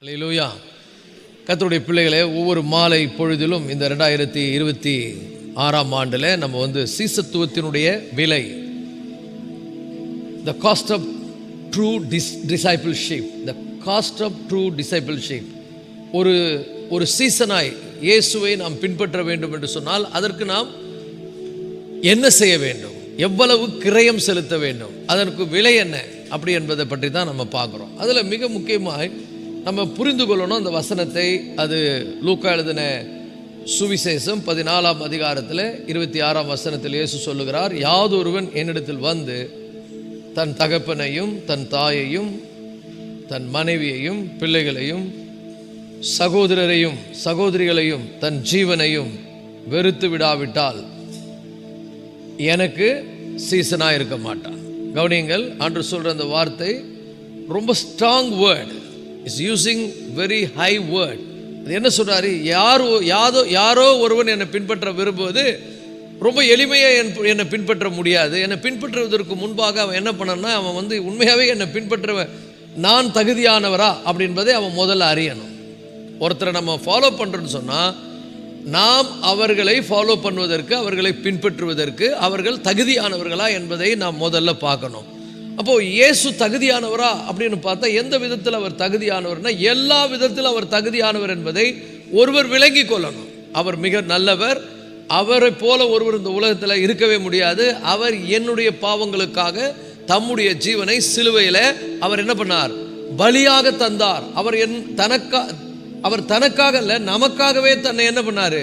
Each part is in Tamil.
அல்லேலூயா. கர்த்தருடைய பிள்ளைகளே, ஒவ்வொரு மாலை பொழுதிலும் இந்த 2026 ஆண்டில் நம்ம சீசத்துவத்தினுடைய விலை, the cost of true discipleship, the cost of true discipleship, ஒரு சீசனாய் இயேசுவை நாம் பின்பற்ற வேண்டும் என்று சொன்னால் அதற்கு நாம் என்ன செய்ய வேண்டும், எவ்வளவு கிரயம் செலுத்த வேண்டும், அதற்கு விலை என்ன அப்படி என்பதை பற்றி தான் நம்ம பார்க்குறோம். அதில் மிக முக்கியமாக நம்ம புரிந்து கொள்ளணும் அந்த வசனத்தை. அது லூக்கா எழுதின சுவிசேஷம் 14ஆம் அதிகாரத்தில் 26ஆம் வசனத்தில் இயேசு சொல்லுகிறார், யாதொருவன் என்னிடத்தில் வந்து தன் தகப்பனையும் தன் தாயையும் தன் மனைவியையும் பிள்ளைகளையும் சகோதரரையும் சகோதரிகளையும் தன் ஜீவனையும் வெறுத்து விடாவிட்டால் எனக்கு சீசனாக இருக்க மாட்டான். கவனியங்கள், ஆண்டவர் சொல்கிற அந்த வார்த்தை ரொம்ப strong word, is using very high word. அது என்ன சொல்கிறாரு, யாரோ ஒருவன் என்னை பின்பற்ற விரும்புவது ரொம்ப எளிமையாக என்னை பின்பற்ற முடியாது. என்னை பின்பற்றுவதற்கு முன்பாக அவன் என்ன பண்ணனா, அவன் உண்மையாகவே என்னை பின்பற்ற நான் தகுதியானவரா அப்படின்பதை அவன் முதல்ல அறியணும். ஒருத்தரை நம்ம ஃபாலோ பண்ணுறோன்னு சொன்னால் நாம் அவர்களை ஃபாலோ பண்ணுவதற்கு, அவர்களை பின்பற்றுவதற்கு அவர்கள் தகுதியானவர்களா என்பதை நாம் முதல்ல பார்க்கணும். அப்போது இயேசு தகுதியானவரா அப்படின்னு பார்த்தா எந்த விதத்தில் அவர் தகுதியானவர்னா, எல்லா விதத்தில் அவர் தகுதியானவர் என்பதை ஒருவர் விளங்கி கொள்ளணும். அவர் மிக நல்லவர், அவரை போல ஒருவர் இந்த உலகத்தில் இருக்கவே முடியாது. அவர் என்னுடைய பாவங்களுக்காக தம்முடைய ஜீவனை சிலுவையில் அவர் என்ன பண்ணார், பலியாக தந்தார். அவர் தனக்காக அல்ல, நமக்காகவே தன்னை என்ன பண்ணார்,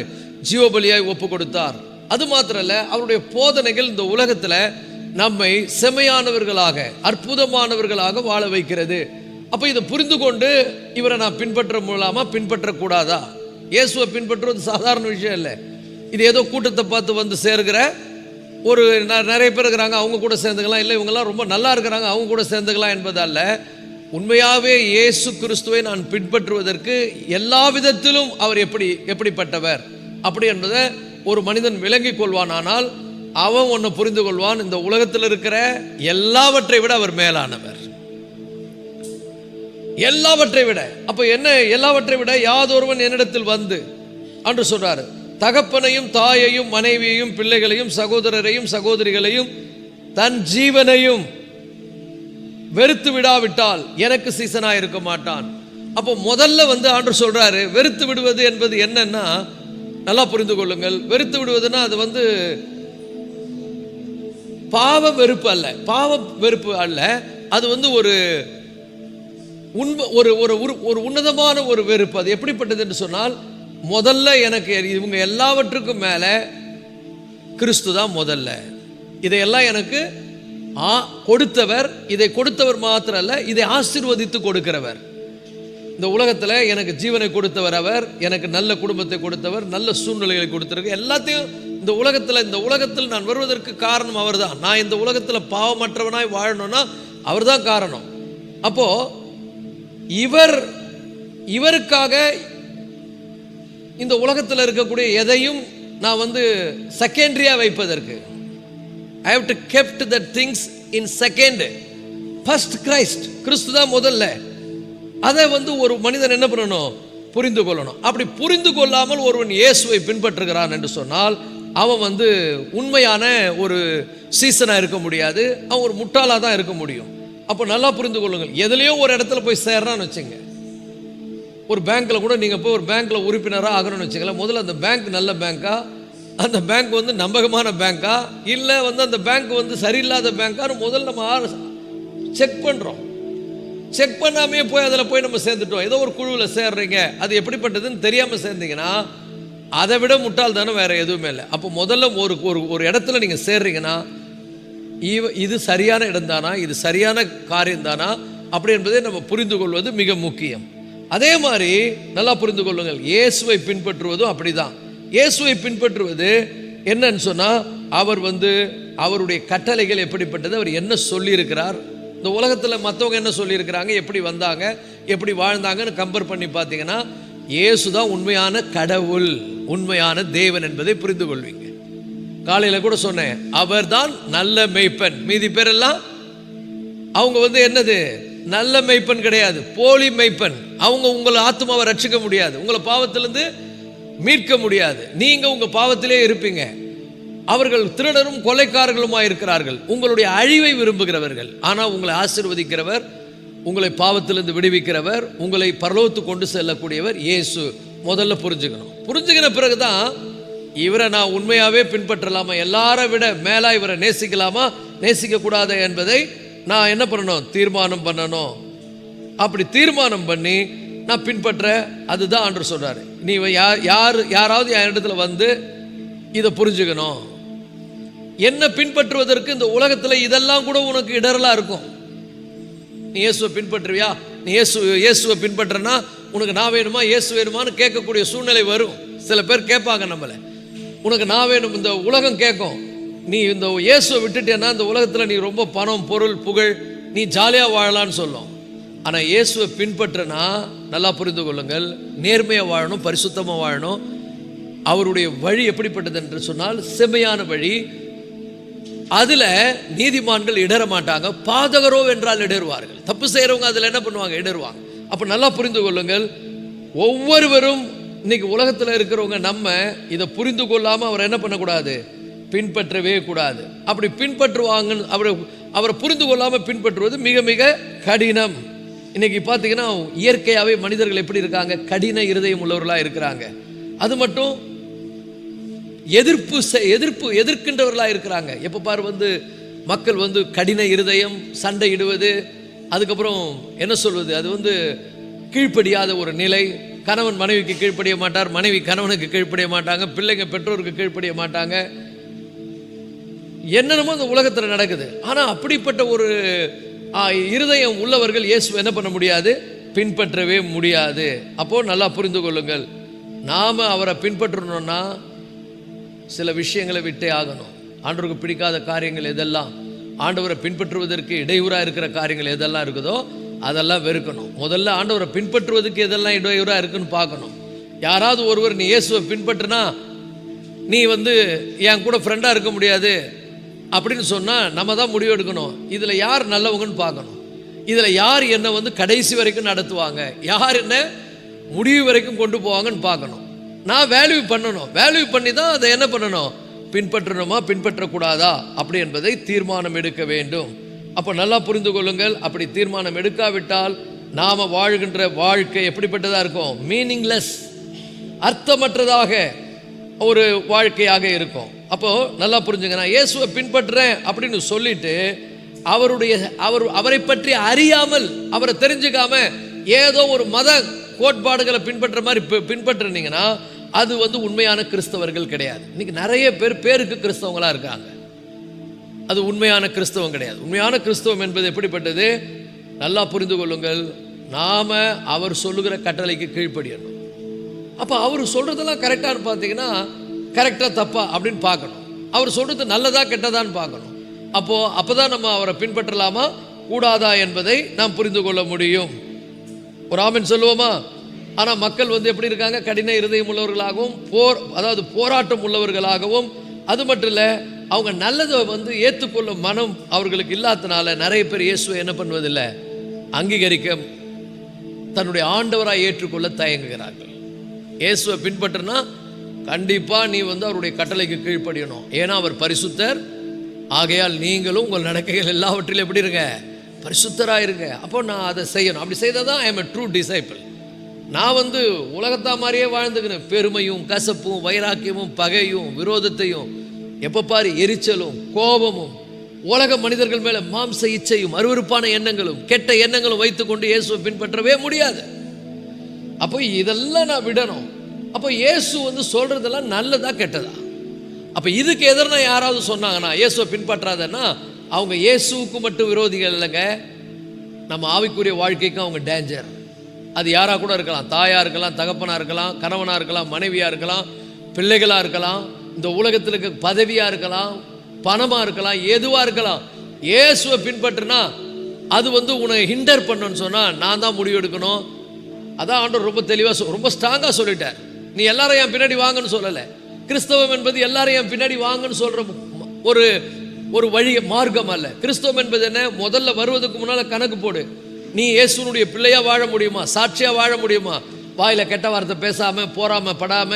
ஜீவபலியாய் ஒப்பு கொடுத்தார். அது மாத்திரம் இல்லை, அவருடைய போதனைகள் இந்த உலகத்தில் நம்மை செமையானவர்களாக அற்புதமானவர்களாக வாழ வைக்கிறது. அப்போ இதை புரிந்து கொண்டு இவரை நான் பின்பற்ற முடியலாமா, பின்பற்றக்கூடாதா? இயேசுவை பின்பற்றுவது சாதாரண விஷயம் இல்லை. இது ஏதோ கூட்டத்தை பார்த்து சேருகிற ஒரு நிறைய பேர் இருக்கிறாங்க, அவங்க கூட சேர்ந்துக்கலாம், இல்லை இவங்கெல்லாம் ரொம்ப நல்லா இருக்கிறாங்க அவங்க கூட சேர்ந்துக்கலாம் என்பதல்ல. உண்மையாகவே இயேசு கிறிஸ்துவை நான் பின்பற்றுவதற்கு எல்லா விதத்திலும் அவர் எப்படிப்பட்டவர் அப்படி என்பதை ஒரு மனிதன் விளங்கி கொள்வானால் அவன் ஒன்று புரிந்து கொள்வான், இந்த உலகத்தில் இருக்கிற எல்லாவற்றை விட அவர் மேலானவர், எல்லாவற்றை விட. அப்போ என்ன, எல்லாவற்றை விட யாதொருவன் என்னிடத்தில் வந்து என்று சொல்றாரு, தகப்பனையும் தாயையும் மனைவியையும் பிள்ளைகளையும் சகோதரரையும் சகோதரிகளையும் தன் ஜீவனையும் வெறுத்து விடாவிட்டால் எனக்கு சீசனாக இருக்க மாட்டான். அப்போ முதல்ல ஆண்டவர் சொல்றாரு, வெறுத்து விடுவது என்பது என்னன்னா, நல்லா புரிந்து கொள்ளுங்கள். வெறுத்து விடுவதுன்னா அது பாவ வெறுப்பு அல்ல, பாவ வெறுப்பு அல்ல. அது ஒரு உன்னதமான ஒரு வெறுப்பு. அது எப்படிப்பட்டது என்று சொன்னால், முதல்ல எனக்கு இவங்க எல்லாவற்றுக்கும் மேல கிறிஸ்து தான் முதல்ல. இதையெல்லாம் எனக்கு கொடுத்தவர், இதை கொடுத்தவர் மாத்திரம் அல்ல, இதை ஆசீர்வதித்து கொடுக்கிறவர். இந்த உலகத்தில் எனக்கு ஜீவனை கொடுத்தவர் அவர், எனக்கு நல்ல குடும்பத்தை கொடுத்தவர், நல்ல சூழ்நிலைகளை கொடுத்திருக்கு. எல்லாத்தையும் இந்த உலகத்தில் நான் வருவதற்கு காரணம் அவர் தான். நான் இந்த உலகத்தில் பாவமற்றவனாய் வாழணும்னா அவர் தான் காரணம். அப்போ இவருக்காக இந்த உலகத்தில் இருக்கக்கூடிய எதையும் நான் செகண்டரியா வைப்பதற்கு, I have to kept the things in second. First Christ, கிறிஸ்து தான் முதல்ல. அதை ஒரு மனிதன் என்ன பண்ணணும், புரிந்து கொள்ளணும். அப்படி புரிந்து கொள்ளாமல் ஒருவன் இயேசுவை பின்பற்றுகிறான் என்று சொன்னால் அவன் உண்மையான ஒரு சீசனாக இருக்க முடியாது, அவன் ஒரு முட்டாளாக தான் இருக்க முடியும். அப்போ நல்லா புரிந்து கொள்ளுங்கள். எதுலேயோ ஒரு இடத்துல போய் சேர்றான்னு வச்சுங்க, ஒரு பேங்க்கில் கூட நீங்கள் போய் ஒரு பேங்க்கில் உறுப்பினராக ஆகணும்னு வச்சுங்களேன். முதல்ல அந்த பேங்க் நல்ல பேங்க்கா, அந்த பேங்க் நம்பகமான பேங்க்கா, இல்லை அந்த பேங்க் சரியில்லாத பேங்க்கான்னு முதல்ல நம்ம செக் பண்ணுறோம். செக் பண்ணாமே போய் அதில் போய் நம்ம சேர்ந்துட்டோம். ஏதோ ஒரு குழுவில் சேர்றீங்க, அது எப்படிப்பட்டதுன்னு தெரியாமல் சேர்ந்தீங்கன்னா அதை விட முட்டாள் தானே வேற எதுவுமே இல்லை. அப்போ முதல்ல ஒரு இடத்துல நீங்கள் சேர்றீங்கன்னா இது சரியான இடம் தானா, இது சரியான காரியம் தானா அப்படி என்பதை நம்ம புரிந்து கொள்வது மிக முக்கியம். அதே மாதிரி நல்லா புரிந்து கொள்ளுங்கள், இயேசுவை பின்பற்றுவதும் அப்படிதான். இயேசுவை பின்பற்றுவது என்னன்னு சொன்னால், அவர் அவருடைய கட்டளைகள் எப்படிப்பட்டது, அவர் என்ன சொல்லியிருக்கிறார், இந்த உலகத்தில் மற்றவங்க என்ன சொல்லியிருக்கிறாங்க, எப்படி வந்தாங்க, எப்படி வாழ்ந்தாங்கன்னு கம்பேர் பண்ணி பார்த்தீங்கன்னா இயேசு தான் உண்மையான கடவுள், உண்மையான தேவன் என்பதை புரிந்து கொள்வீங்க. காலையில் கூட சொன்னேன், அவர் தான் நல்ல மேய்ப்பன். மீதி பேரெல்லாம் அவங்க என்னது, நல்ல மெய்ப்பன் கிடையாது, போலி மெய்ப்பன். அவங்க உங்களை ஆத்மாவை ரட்சிக்க முடியாது, உங்களை பாவத்திலிருந்து மீட்க முடியாது. நீங்க உங்க பாவத்திலே இருப்பீங்க. அவர்கள் திருடரும் கொலைக்காரர்களுமா இருக்கிறார்கள், உங்களுடைய அழிவை விரும்புகிறவர்கள். ஆனால் உங்களை ஆசீர்வதிக்கிறவர், உங்களை பாவத்திலிருந்து விடுவிக்கிறவர், உங்களை பரலோகத்துக்கு கொண்டு செல்லக்கூடியவர் இயேசு. முதல்ல புரிஞ்சுக்கணும். புரிஞ்சுக்கின பிறகுதான் இவரை நான் உண்மையாவே பின்பற்றலாமா, எல்லாரை விட மேலா இவரை நேசிக்கலாமா, நேசிக்க கூடாது என்பதை நான் என்ன பண்ணணும், தீர்மானம் பண்ணணும். அப்படி தீர்மானம் பண்ணி நான் பின்பற்ற, அதுதான் ஆண்டவர் சொல்றாரு. நீ யாராவது என் இடத்துல வந்து இதை புரிஞ்சுக்கணும். என்ன பின்பற்றுவதற்கு இந்த உலகத்தில் இதெல்லாம் கூட உனக்கு இடரலா இருக்கும். நீ இயேசுவை பின்பற்றுவியா, நீ இயேசுவை பின்பற்றனா உனக்கு நான் வேணுமா இயேசு வேணுமான்னு கேட்கக்கூடிய சூழ்நிலை வரும். சில பேர் கேட்பாங்க நம்மளை, உனக்கு நான் வேணும், இந்த உலகம் கேட்கும். நீ இந்த இயேசுவை விட்டுட்டேன்னா இந்த உலகத்தில் நீ ரொம்ப பணம் பொருள் புகழ் நீ ஜாலியாக வாழலான்னு சொல்லும். ஆனால் இயேசுவை பின்பற்றனா நல்லா புரிந்து கொள்ளுங்கள், நேர்மையாக வாழணும், பரிசுத்தமாக வாழணும். அவருடைய வழி எப்படிப்பட்டது என்று சொன்னால் செம்மையான வழி. அதுல நீதிமான்கள் இடர மாட்டாங்க, பாதகரோ என்றால் இடருவார்கள். தப்பு செய்யறவங்க அதுல என்ன பண்ணுவாங்க, இடருவாங்க. அப்ப நல்லா புரிந்து கொள்ளுங்கள், ஒவ்வொருவரும் இன்னைக்கு உலகத்தில் இருக்கிறவங்க நம்ம இதை புரிந்து கொள்ளாம அவர் என்ன பண்ணக்கூடாது, பின்பற்றவே கூடாது. அப்படி பின்பற்றுவாங்க, அவரை புரிந்து கொள்ளாம பின்பற்றுவது மிக மிக கடினம். இன்னைக்கு பார்த்தீங்கன்னா இயற்கையாகவே மனிதர்கள் எப்படி இருக்காங்க, கடின இருதயம் உள்ளவர்களாக இருக்கிறாங்க. அது மட்டும் எதிர்க்கின்றவர்களாக இருக்கிறாங்க. எப்போ பாரு மக்கள் கடின இருதயம், சண்டையிடுவது, அதுக்கப்புறம் என்ன சொல்வது, அது கீழ்ப்படியாத ஒரு நிலை. கணவன் மனைவிக்கு கீழ்ப்படிய மாட்டார், மனைவி கணவனுக்கு கீழ்ப்படிய மாட்டாங்க, பிள்ளைங்க பெற்றோருக்கு கீழ்ப்படிய மாட்டாங்க. என்னென்னமோ இந்த உலகத்தில் நடக்குது. ஆனால் அப்படிப்பட்ட ஒரு இருதயம் உள்ளவர்கள் இயேசு என்ன பண்ண முடியாது, பின்பற்றவே முடியாது. அப்போ நல்லா புரிந்து கொள்ளுங்கள், நாம அவரை பின்பற்றணும்னா சில விஷயங்களை விட்டே ஆகணும். ஆண்டவருக்கு பிடிக்காத காரியங்கள் எதெல்லாம், ஆண்டவரை பின்பற்றுவதற்கு இடையூறாக இருக்கிற காரியங்கள் எதெல்லாம் இருக்குதோ அதெல்லாம் வெறுக்கணும். முதல்ல ஆண்டவரை பின்பற்றுவதற்கு எதெல்லாம் இடையூறாக இருக்குன்னு பார்க்கணும். யாராவது ஒருவர் நீ இயேசுவை பின்பற்றினா நீ என் கூட ஃப்ரெண்டாக இருக்க முடியாது அப்படின்னு சொன்னால் நம்ம தான் முடிவு எடுக்கணும். இதில் யார் நல்லவங்கன்னு பார்க்கணும். இதில் யார் என்னை கடைசி வரைக்கும் நடத்துவாங்க, யார் என்ன முடிவு வரைக்கும் கொண்டு போவாங்கன்னு பார்க்கணும். நான் வேல்யூ பண்ணணும், வேல்யூ பண்ணி தான் அதை என்ன பண்ணணும், பின்பற்றணுமா பின்பற்றக்கூடாதா அப்படி என்பதை தீர்மானம் எடுக்க வேண்டும். அப்போ நல்லா புரிந்து கொள்ளுங்கள், அப்படி தீர்மானம் எடுக்காவிட்டால் நாம் வாழ்கின்ற வாழ்க்கை எப்படிப்பட்டதாக இருக்கும், மீனிங்லெஸ், அர்த்தமற்றதாக ஒரு வாழ்க்கையாக இருக்கும். அப்போது நல்லா புரிஞ்சுங்க, நான் இயேசுவை பின்பற்றுறேன் அப்படின்னு சொல்லிட்டு அவரை பற்றி அறியாமல், அவரை தெரிஞ்சுக்காம ஏதோ ஒரு மத கோட்பாடுகளை பின்பற்ற மாதிரி பின்பற்றினீங்கன்னா அது உண்மையான கிறிஸ்தவர்கள் கிடையாது. இன்னைக்கு நிறைய பேருக்கு கிறிஸ்தவங்களா இருக்காங்க, அது உண்மையான கிறிஸ்தவம் கிடையாது. உண்மையான கிறிஸ்தவம் என்பது எப்படிப்பட்டது, நல்லா புரிந்து கொள்ளுங்கள், நாம அவர் சொல்லுகிற கட்டளைக்கு கீழ்ப்படியணும். அப்போ அவர் சொல்றதெல்லாம் கரெக்டானு பார்த்தீங்கன்னா கரெக்டா தப்பா அப்படின்னு பார்க்கணும். அவர் சொல்றது நல்லதா கெட்டதான்னு பார்க்கணும். அப்போதான் நம்ம அவரை பின்பற்றலாமா கூடாதா என்பதை நாம் புரிந்து கொள்ள முடியும். ஒரு ஆமென் சொல்லுவோமா? ஆனால் மக்கள் எப்படி இருக்காங்க, கடின இருதயம் உள்ளவர்களாகவும் அதாவது போராட்டம் உள்ளவர்களாகவும், அது மட்டும் இல்லை அவங்க நல்லதை ஏற்றுக்கொள்ள மனம் அவர்களுக்கு இல்லாதனால நிறைய பேர் இயேசுவை என்ன பண்ணுவதில்லை, அங்கீகரிக்க, தன்னுடைய ஆண்டவராக ஏற்றுக்கொள்ள தயங்குகிறார்கள். இயேசுவை பின்பற்றினா கண்டிப்பா நீ அவருடைய கட்டளைக்கு கீழ்ப்படியணும், ஏன்னா அவர் பரிசுத்தர், ஆகையால் நீங்களும் உங்கள் நடக்கைகள் எல்லாவற்றிலும் எப்படி இருங்க, பரிசுத்தராக இருங்க. அப்போ நான் அதை செய்யணும். அப்படி செய்தால் தான் I am a true disciple. நான் உலகத்தா மாதிரியே வாழ்ந்துக்கிறேன், பெருமையும் கசப்பும் வைராக்கியமும் பகையும் விரோதத்தையும், எப்போ பாரு எரிச்சலும் கோபமும், உலக மனிதர்கள் மேலே மாம்ச இச்சையும் அருவருப்பான எண்ணங்களும் கெட்ட எண்ணங்களும் வைத்துக்கொண்டு இயேசுவை பின்பற்றவே முடியாது. அப்போ இதெல்லாம் நான் விடணும். அப்போ இயேசு சொல்றதெல்லாம் நல்லதா கெட்டதா? அப்போ இதுக்கு எதிராக யாராவது சொன்னாங்கன்னா இயேசுவை பின்பற்றாதன்னா அவங்க இயேசுவுக்கு மட்டும் விரோதிகள் இல்லைங்க, நம்ம ஆவிக்குரிய வாழ்க்கைக்கும் அவங்க டேஞ்சர். அது யாராக கூட இருக்கலாம், தாயாக இருக்கலாம், தகப்பனாக இருக்கலாம், கணவனாக இருக்கலாம், மனைவியாக இருக்கலாம், பிள்ளைகளாக இருக்கலாம், இந்த உலகத்தில் இருக்க பதவியாக இருக்கலாம், பணமாக இருக்கலாம், எதுவாக இருக்கலாம். இயேசுவை பின்பற்றுனா அது உன்னை ஹிண்டர் பண்ணணும்னு சொன்னால் நான் தான் முடிவு எடுக்கணும். அதான் ஆண்டவர் ரொம்ப தெளிவாக ரொம்ப ஸ்ட்ராங்காக சொல்லிட்டார். நீ எல்லாரும் என் பின்னாடி வாங்கன்னு சொல்லலை. கிறிஸ்தவம் என்பது எல்லாரும் என் பின்னாடி வாங்கன்னு சொல்கிற ஒரு வழி மார்க்கம் அல்ல. கிறிஸ்தவம் என்பது என்ன, முதல்ல வருவதற்கு முன்னால் கணக்கு போடு, நீ இயேசுனுடைய பிள்ளையா வாழ முடியுமா? சாட்சியா வாழ முடியுமா? வாயில கெட்ட வார்த்தை பேசாம, போராம படாம,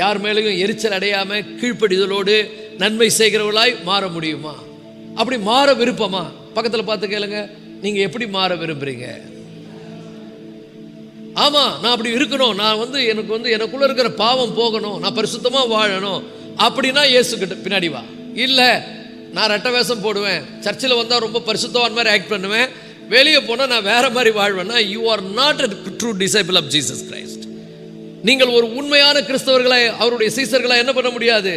யார் மேலேயும் எரிச்சல் அடையாம, கீழ்ப்படிதலோடு நன்மை செய்கிறவர்களாய் மாற முடியுமா? அப்படி மாற விருப்பமா? பக்கத்தில் பார்த்து கேளுங்க, நீங்க எப்படி மாற விரும்புறீங்க? ஆமா, நான் அப்படி இருக்கணும், நான் எனக்கு எனக்குள்ள இருக்கிற பாவம் போகணும், நான் பரிசுத்தமா வாழணும் அப்படின்னா இயேசு கிட்ட பின்னாடி வா. இல்ல, நான் ரெட்ட வேஷம் போடுவேன், சர்ச்சில் வந்தா ரொம்ப பரிசுத்தவான் மாதிரி ஆக்ட் பண்ணுவேன், வெளியே போனா நான் வேற மாதிரி வாழ்வேன்னா, you are not a true disciple of Jesus Christ. நீங்கள் ஒரு உண்மையான கிறிஸ்தவர்களை, அவருடைய சீசர்களை என்ன பண்ண முடியாது?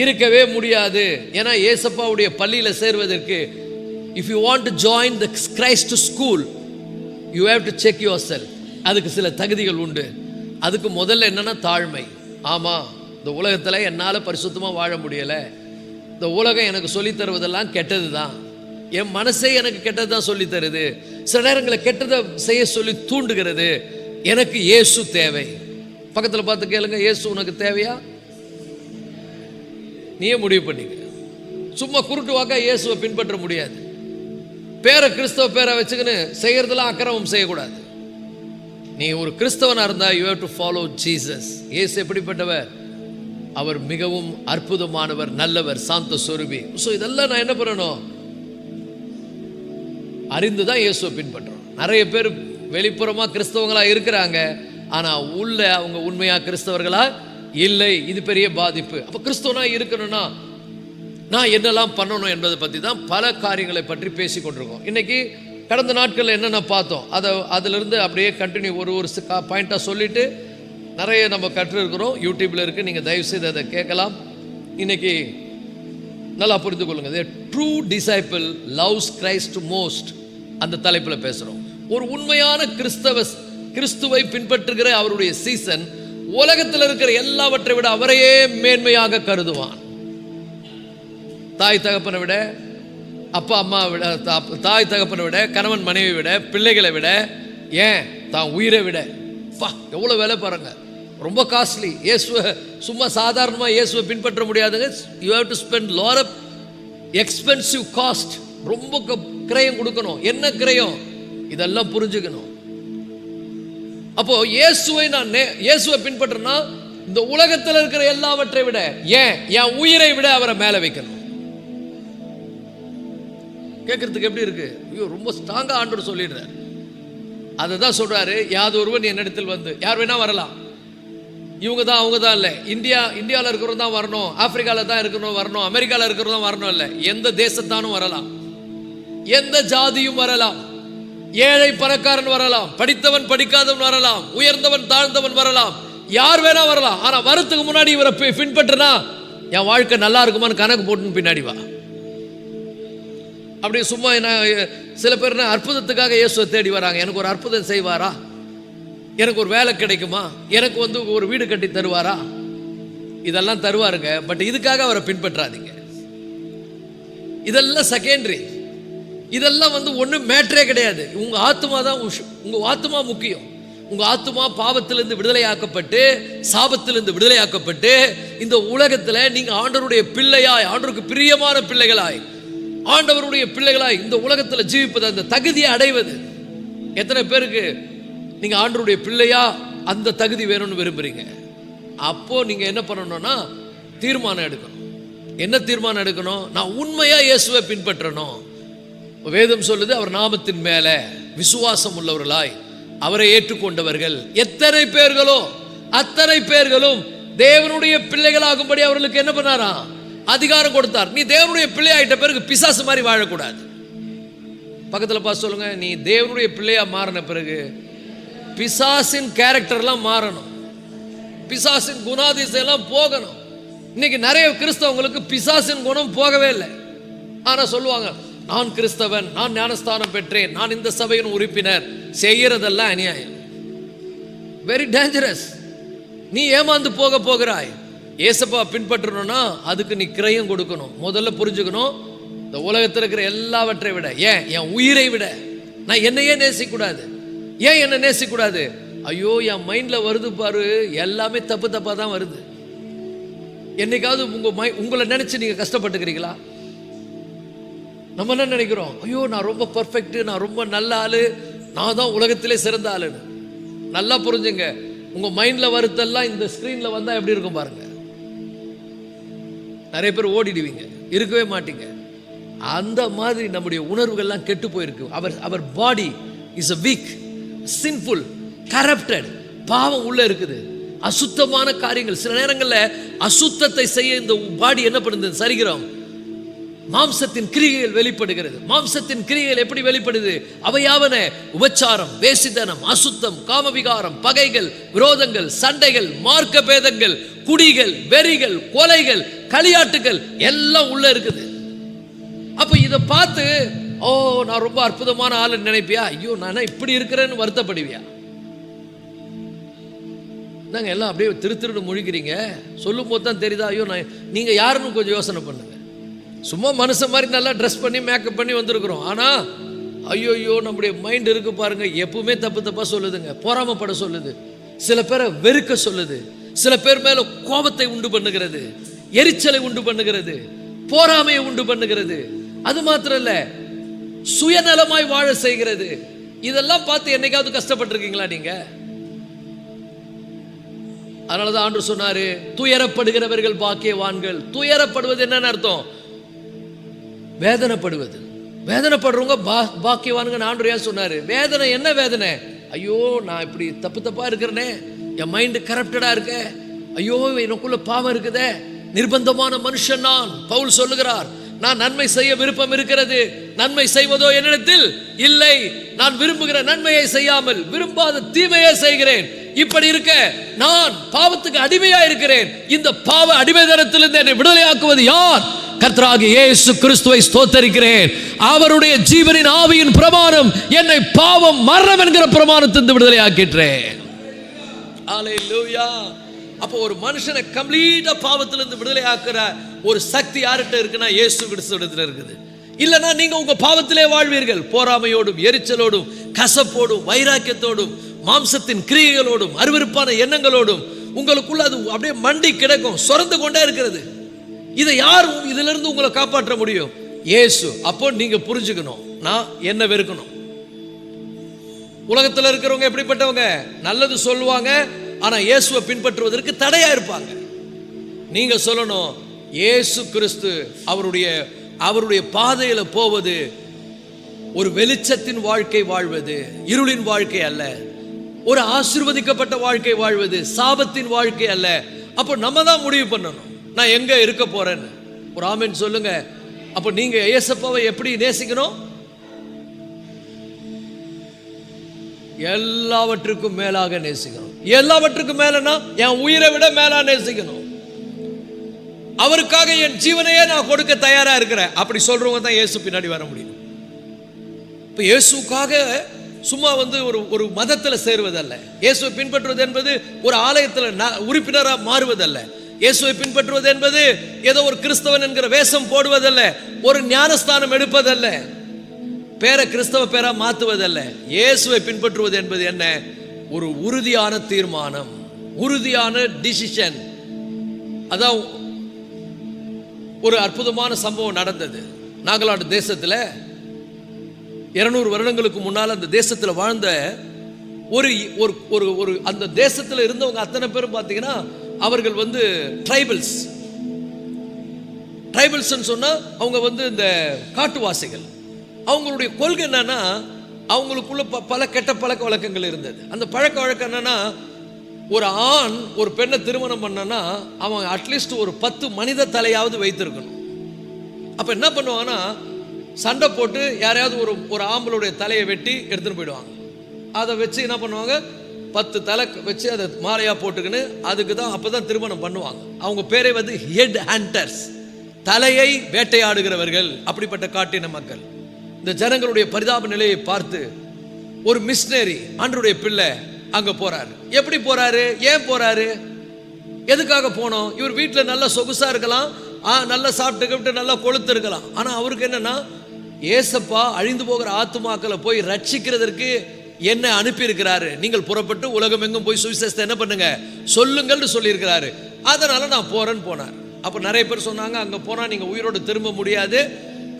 இருக்கவே முடியாது. ஏன்னா ஏசப்பாவுடைய பள்ளியில் சேர்வதற்கு, if you want to join the Christ school, you have to check yourself. அதுக்கு சில தகுதிகள் உண்டு. அதுக்கு முதல்ல என்னன்னா தாழ்மை. ஆமா, இந்த உலகத்தில் என்னால் பரிசுத்தமாக வாழ முடியலை, இந்த உலகம் எனக்கு சொல்லி தருவதெல்லாம் கெட்டது தான், என் மனசே எனக்கு கெட்டது தான் சொல்லி தருது, சில நேரங்களில் கெட்டதை செய்ய சொல்லி தூண்டுகிறது, எனக்கு இயேசு தேவை. பக்கத்தில் பார்த்து கேளுங்க, இயேசு உனக்கு தேவையா? நீயே முடிவு பண்ணிக்க. சும்மா குருட்டு வாக்கா இயேசுவை பின்பற்ற முடியாது. பேரை கிறிஸ்தவ பேரை வச்சுக்கின்னு செய்யறதெல்லாம் அக்கிரமம் செய்யக்கூடாது. நீ ஒரு கிறிஸ்தவனா இருந்தா you have to follow Jesus. இயேசு எப்படிப்பட்டவர்? அவர் மிகவும் அற்புதமானவர், நல்லவர், சாந்த சொரூபி. ஸோ இதெல்லாம் நான் என்ன பண்ணணும்? அறிந்து தான் இயேசுவை பின்பற்றோம். நிறைய பேர் வெளிப்புறமா கிறிஸ்தவங்களா இருக்கிறாங்க, ஆனா உள்ள அவங்க உண்மையா கிறிஸ்தவர்களா இல்லை. இது பெரிய பாதிப்பு. அப்ப கிறிஸ்தவனா இருக்கணும்னா நான் என்னெல்லாம் பண்ணணும் என்பதை பற்றி தான் பல காரியங்களை பற்றி பேசி கொண்டிருக்கோம். இன்னைக்கு கடந்த நாட்களில் என்னென்ன பார்த்தோம், அதிலிருந்து அப்படியே கண்டினியூ ஒரு பாயிண்டாக சொல்லிட்டு நிறைய நம்ம கற்றுருக்கிறோம். யூடியூப்ல இருக்கு, நீங்கள் தயவுசெய்து அதை கேட்கலாம். இன்னைக்கு நல்லா புரிந்து கொள்ளுங்க. True disciple loves Christ most, அந்த தலைப்பில் பேசுகிறோம். ஒரு உண்மையான கிறிஸ்துவை பின்பற்றுகிற அவருடைய சீசன் உலகத்தில் இருக்கிற எல்லாவற்றை விட அவரையே மேன்மையாக கருதுவான். தாய் தகப்பனை விட, அப்பா அம்மா விட, தாய் தகப்பனை விட, கணவன் மனைவி விட, பிள்ளைகளை விட, ஏன் தான் உயிரை விட. எவ்வளோ வேலை பாருங்க, ரொம்ப காஸ்ட்லி. இயேசுவை சும்மா சாதாரணமாக இயேசுவை பின்பற்ற முடியாதுங்க. You have to spend lot of expensive cost. ரொம்ப கிரயம் கொடுக்கணும். என்ன கிரயம்? இதெல்லாம் புரிஞ்சுக்கணும். அப்போ இயேசுவை பின்பற்றனா இந்த உலகத்தில் இருக்கிற எல்லாவற்றை விட, ஏன் என் உயிரை விட அவரை மேல வைக்கணும். கேட்கறதுக்கு எப்படி இருக்கு? ஐயோ, ரொம்ப ஸ்ட்ராங்கா ஆண்டவர் சொல்லிடுறாரு. அதை தான் சொல்றாரு, யாது ஒருவன் என்னிடத்தில் வந்து, யார் வேணா வரலாம், இவங்க தான் அவங்க தான் இல்லை, இந்தியாவில் இருக்கிறவங்க தான் வரணும், ஆப்பிரிக்காவில் தான் இருக்கணும் வரணும், அமெரிக்காவில் இருக்கிறவங்க தான் வரணும் இல்லை, எந்த தேசத்தானும் வரலாம், எந்த ஜாதியும் வரலாம், ஏழை பணக்காரன் வரலாம், படித்தவன் படிக்காதவன் வரலாம், உயர்ந்தவன் தாழ்ந்தவன் வரலாம், யார் வேணா வரலாம். ஆனா வரத்துக்கு முன்னாடி இவரை பின்பற்றினா என் வாழ்க்கை நல்லா இருக்குமான்னு கணக்கு போட்டுன்னு பின்னாடி வா. அப்படி சும்மா சில பேர் அற்புதத்துக்காக இயேசுவை தேடி வராங்க. எனக்கு ஒரு அற்புதம் செய்வாரா, எனக்கு ஒரு வேலை கிடைக்குமா, எனக்கு ஒரு வீடு கட்டி தருவாரா, இதெல்லாம் தருவாருங்க. பட் இதுக்காக அவரை பின்பற்றாதீங்க. இதெல்லாம் செகண்டரி. இதெல்லாம் ஒன்றும் மேட்டரே கிடையாது. உங்க ஆத்மா தான், உங்க ஆத்மா முக்கியம். உங்க ஆத்மா பாவத்திலிருந்து விடுதலையாக்கப்பட்டு, சாபத்திலிருந்து விடுதலையாக்கப்பட்டு, இந்த உலகத்தில் நீங்க ஆண்டவருடைய பிள்ளையாய், ஆண்டவருக்கு பிரியமான பிள்ளைகளாய், ஆண்டவருடைய பிள்ளைகளாய் இந்த உலகத்தில் ஜீவிப்பது, அந்த தகுதியை அடைவது. எத்தனை பேருக்கு நீங்க ஆண்டவருடைய பிள்ளையா அந்த தகுதி வேணும்னு விரும்புறீங்க? அப்போ நீங்க என்ன பண்ணணும்னா தீர்மானம் எடுக்கணும். என்ன தீர்மானம் எடுக்கணும்? நான் உண்மையா இயேசுவை பின்பற்றணும். வேதம் சொல்லுது, அவர் நாமத்தின் மேல விசுவாசம் உள்ளவர்களாய் அவரை ஏற்றுக்கொண்டவர்கள் எத்தனை பேர்களோ அத்தனை பேர்களும் தேவனுடைய பிள்ளைகளாகும்படி அவர்களுக்கு என்ன பண்ணாரா? அதிகாரம் கொடுத்தார். நீ தேவனுடைய பிள்ளை ஆயிட்ட பிறகு பிசாசு மாதிரி வாழக்கூடாது. பக்கத்தில் பார்த்து சொல்லுங்க, நீ தேவனுடைய பிள்ளையா மாறின பிறகு பிசாசின் கேரக்டர்லாம் மாறணும், பிசாசின் குணாதிசையெல்லாம் போகணும். இன்னைக்கு நிறைய கிறிஸ்தவங்களுக்கு பிசாசின் குணம் போகவே இல்லை. ஆனா சொல்லுவாங்க, நான் கிறிஸ்தவன், நான் ஞானஸ்தானம் பெற்றேன், நான் இந்த சபையின் உறுப்பினர். செய்யறதெல்லாம் அநியாயம், வெரி டேஞ்சரஸ். நீ ஏமாந்து போகிறாய். ஏசப்பா பின்பற்றணும்னா அதுக்கு நீ கிரயம் கொடுக்கணும். முதல்ல புரிஞ்சுக்கணும், இந்த உலகத்தில் இருக்கிற எல்லாவற்றை விட, ஏன் என் உயிரை விட நான் என்னையே நேசிக்கூடாது. ஏன் என்ன நேசிக்கூடாது? ஐயோ, என் மைண்ட்ல வருது பாரு, எல்லாமே தப்பு தப்பா தான் வருது. என்னைக்காவது உங்களை நினைச்சு நீங்க கஷ்டப்பட்டுக்கிறீங்களா? நம்ம என்ன நினைக்கிறோம்? ஐயோ, நான் ரொம்ப பர்ஃபெக்ட், நான் ரொம்ப நல்ல ஆளு, நான் தான் உலகத்திலே சிறந்த ஆளுன்னு. நல்லா புரிஞ்சுங்க. உங்க மைண்ட்ல வருத்தெல்லாம் இந்த ஸ்கிரீன்ல வந்தா எப்படி இருக்கும் பாருங்க. நிறைய பேர் ஓடிடுவீங்க, இருக்கவே மாட்டீங்க. அந்த மாதிரி நம்முடைய உணர்வுகள்லாம் கெட்டு போயிருக்கு. அவர் body is a weak, sinful, corrupted. பாவம் உள்ள இருக்குது, அசுத்தமான காரியங்கள். சில நேரங்களில் அசுத்தத்தை செய்ய இந்த பாடி என்ன பண்ணுது? சரீரம் மாம்சத்தின் கிரியைகள் வெளிப்படுகிறது. மாம்சத்தின் கிரியைகள் எப்படி வெளிப்படுது? அவையாவன உபச்சாரம், வேசித்தனம், அசுத்தம், காமவிகாரம், பகைகள், விரோதங்கள், சண்டைகள், மார்க்க பேதங்கள், குடிகள், வெறிகள், கொலைகள், களியாட்டுகள் எல்லாம் உள்ள இருக்குது. அப்ப இதை பார்த்து ஓ நான் ரொம்ப அற்புதமான ஆளுன்னு நினைப்பியா? ஐயோ நான் இப்படி இருக்கிறேன்னு வருத்தப்படுவியா? நாங்க எல்லாம் அப்படியே திருன்னு முழிக்கிறீங்க. சொல்லும் போது தான் தெரியுதா ஐயோ நீங்க யாருன்னு கொஞ்சம் யோசனை பண்ணுங்க. சும்மா மனுஷன் மாதிரி நல்லா ட்ரெஸ் பண்ணி மேக்கப் பண்ணி வந்திருக்கிறோம். ஆனால் ஐயோ நம்முடைய மைண்ட் இருக்கு பாருங்க, எப்பவுமே தப்பா சொல்லுதுங்க. பொறாமப்பட சொல்லுது, சில பேரை வெறுக்க சொல்லுது, சில பேர் மேல கோபத்தை உண்டு பண்ணுகிறது, எரிச்சலை உண்டு பண்ணுகிறது, போராமையை உண்டு பண்ணுகிறது. அது மாத்திரம் இல்ல, சுயநலமாய் வாழ செய்கிறது. இதெல்லாம் பார்த்து என்னைக்காவது கஷ்டப்பட்டிருக்கீங்களா நீங்க? அதனாலதான் ஆண்டவர் சொன்னாரு, துயரப்படுகிறவர்கள் பாக்கியவான்கள். துயரப்படுவது என்னன்னு அர்த்தம்? வேதனைப்படுவது. வேதனைப்படுறவங்க பாக்கியவானுங்க ஆண்டவர் ஏன் சொன்னாரு? வேதனை என்ன வேதனை? ஐயோ நான் இப்படி தப்பா இருக்கிறேனே, என் மைண்டு கரப்டடா இருக்க, ஐயோ எனக்குள்ள பாவம் இருக்குதே, நிர்பந்தமான மனுஷன் நான். பவுல் சொல்லுகிறார், நான் நன்மை செய்ய விருப்பம் இருக்கிறது, நன்மை செய்வதோ என்னிடத்தில் இல்லை. நான் விரும்புகிற நன்மையை செய்யாமல் விரும்பாத தீமையை செய்கிறேன். இப்படி இருக்க நான் பாவத்துக்கு அடிமையா இருக்கிறேன். இந்த பாவ அடிமைத்தனத்திலிருந்து என்னை விடுதலையாக்குவது யார்? கர்த்தராகிய இயேசு கிறிஸ்துவை ஸ்தோத்தரிக்கிறேன். அவருடைய ஜீவனின் ஆவியின் பிரமாணம் என்னை பாவம் மரணம் என்கிற பிரமாணத்திலிருந்து விடுதலையாக்கிற்றேன். ஹல்லேலூயா. அப்போ ஒரு மனுஷனை கம்ப்ளீட்டா பாவத்திலிருந்து விடுதலை ஆக்குற ஒரு சக்தி யார்கிட்ட இருக்குன்னா இயேசு கிறிஸ்துவிடத்துல இருக்குது. இல்லைன்னா நீங்க உங்க பாவத்திலே வாழ்வீர்கள். போராமையோடும், எரிச்சலோடும், கசப்போடும், வைராக்கியத்தோடும், மாம்சத்தின் கிரியைகளோடும், அருவருப்பான எண்ணங்களோடும் உங்களுக்குள்ள அது அப்படியே மண்டி கிடக்கும், சுரந்து கொண்டே இருக்கிறது. இதை யார் இதுல இருந்து உங்களை காப்பாற்ற முடியும்? இயேசு. அப்போ நீங்க புரிஞ்சுக்கணும், நான் என்ன வெறுக்கணும். உலகத்தில் இருக்கிறவங்க எப்படிப்பட்டவங்க? நல்லது சொல்லுவாங்க, ஆனா இயேசுவை பின்பற்றுவதற்கு தடையா இருப்பாங்க. நீங்க சொல்லணும், இயேசு கிறிஸ்து அவருடைய பாதையில போவது ஒரு வெளிச்சத்தின் வாழ்க்கை வாழ்வது, இருளின் வாழ்க்கை அல்ல. ஒரு ஆசீர்வதிக்கப்பட்ட வாழ்க்கை வாழ்வது, சாபத்தின் வாழ்க்கை அல்ல. அப்போ நம்ம தான் முடிவு பண்ணணும், நான் எங்க இருக்க போறேன்னு. ஒரு ஆமென் சொல்லுங்க. அப்போ நீங்க இயேசுவை எப்படி நேசிக்கணும்? எல்லாவற்றுக்கும் மேலாக நேசிக்கணும். எல்லாவற்றுக்கும் மேலனா என் உயிரை விட மேலா நேசிக்கணும். அவருக்காக என் ஜீவனையே நான் கொடுக்க தயாரா இருக்கிறேன். அப்படி சொல்றவங்க தான் இயேசு பின்னாடி வர முடியும். இப்ப இயேசுக்காக சும்மா ஒரு மதத்துல சேருவதல்ல. இயேசுவை பின்பற்றுவது என்பது ஒரு ஆலயத்துல உறுப்பினராக மாறுவதல்ல. இயேசுவை பின்பற்றுவது என்பது ஏதோ ஒரு கிறிஸ்தவன் என்கிற வேஷம் போடுவதல்ல, ஒரு ஞானஸ்தானம் எடுப்பதல்ல, பேரை கிறிஸ்தவ பேரா மாத்துவதல்ல. இயேசுவை பின்பற்றுவது என்பது என்ன? ஒரு உறுதியான தீர்மானம், உறுதியான டிசிஷன். அதான் ஒரு அற்புதமான சம்பவம் நடந்தது நாகாலாந்து தேசத்துல. 200 வருடங்களுக்கு முன்னால் அந்த தேசத்துல வாழ்ந்த ஒரு அந்த தேசத்துல இருந்தவங்க அத்தனை பேரும் பார்த்தீங்கன்னா அவர்கள் ட்ரைபல்ஸ் சொன்னா அவங்க இந்த காட்டுவாசிகள். அவங்களுடைய கொள்கை என்னன்னா, அவங்களுக்குள்ள பல கெட்ட பழக்க வழக்கங்கள் இருந்தது. அந்த பழக்க வழக்கம் என்னன்னா, ஒரு ஆண் ஒரு பெண்ணை திருமணம் பண்ணனா அவன் அட்லீஸ்ட் ஒரு 10 மனித தலையாவது வைத்திருக்கணும். அப்ப என்ன பண்ணுவாங்கன்னா, சண்டை போட்டு யாரையாவது ஒரு ஆம்பளுடைய தலையை வெட்டி எடுத்துன்னு போயிடுவாங்க. அதை வச்சு என்ன பண்ணுவாங்க, 10 தலை வச்சு அதை மாலையா போட்டுக்கின்னு அதுக்கு தான் அப்பதான் திருமணம் பண்ணுவாங்க. அவங்க பேரே ஹெட் ஹண்டர்ஸ், தலையை வேட்டையாடுகிறவர்கள். அப்படிப்பட்ட காட்டின மக்கள். இந்த ஜனங்களுடைய பரிதாப நிலையை பார்த்து ஒரு மிஷனரி ஆண்டவருடைய பிள்ளை அங்க போறாரு. எப்படி போறாரு? ஏன் போறாரு? எதுக்காக போனோம்? இவர் வீட்டில் நல்லா சொகுசா இருக்கலாம், நல்லா சாப்பிட்டு நல்லா கொளுத்து இருக்கலாம். ஆனா அவருக்கு என்னன்னா, ஏசப்பா அழிந்து போகிற ஆத்துமாக்களை போய் ரட்சிக்கிறதற்கு என்ன அனுப்பி இருக்கிறாரு. நீங்கள் புறப்பட்டு உலகம் எங்கும் போய் சுவிசேஷத்தை என்ன பண்ணுங்க, சொல்லுங்கள்னு சொல்லி இருக்கிறாரு. அதனால நான் போறேன்னு போனார். அப்ப நிறைய பேர் சொன்னாங்க, அங்க போனா நீங்க உயிரோடு திரும்ப முடியாது,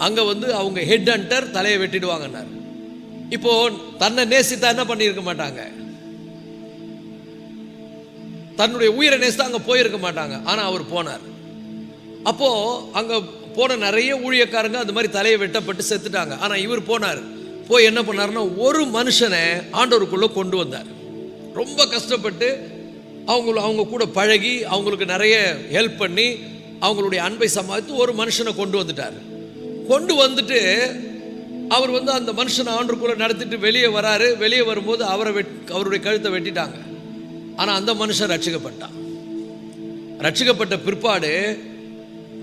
அங்க அவங்க ஹெட் ஹண்டர் தலையை வெட்டிடுவாங்கன்னாரு. இப்போ தன்னை நேசித்தா என்ன பண்ணியிருக்க மாட்டாங்க, தன்னுடைய உயிரை நேசித்தா அங்க போயிருக்க மாட்டாங்க. ஆனா அவர் போனார். அப்போ அங்க போன நிறைய ஊழியக்காரங்க அது மாதிரி தலையை வெட்டப்பட்டு செத்துட்டாங்க. ஆனா இவர் போனார். போய் என்ன பண்ணாருன்னா ஒரு மனுஷனை ஆண்டவருக்குள்ள கொண்டு வந்தார். ரொம்ப கஷ்டப்பட்டு அவங்க கூட பழகி அவங்களுக்கு நிறைய ஹெல்ப் பண்ணி அவங்களுடைய அன்பை சமாளித்து ஒரு மனுஷனை கொண்டு வந்துட்டார். கொண்டு வந்துட்டு அவர் அந்த மனுஷனை ஆண்டவருக்குள்ள நடத்திட்டு வெளியே வராரு. வெளியே வரும்போது அவருடைய கழுத்தை வெட்டிட்டாங்க. ஆனா அந்த மனுஷன் ரட்சிக்கப்பட்டான். ரட்சிக்கப்பட்ட பிற்பாடு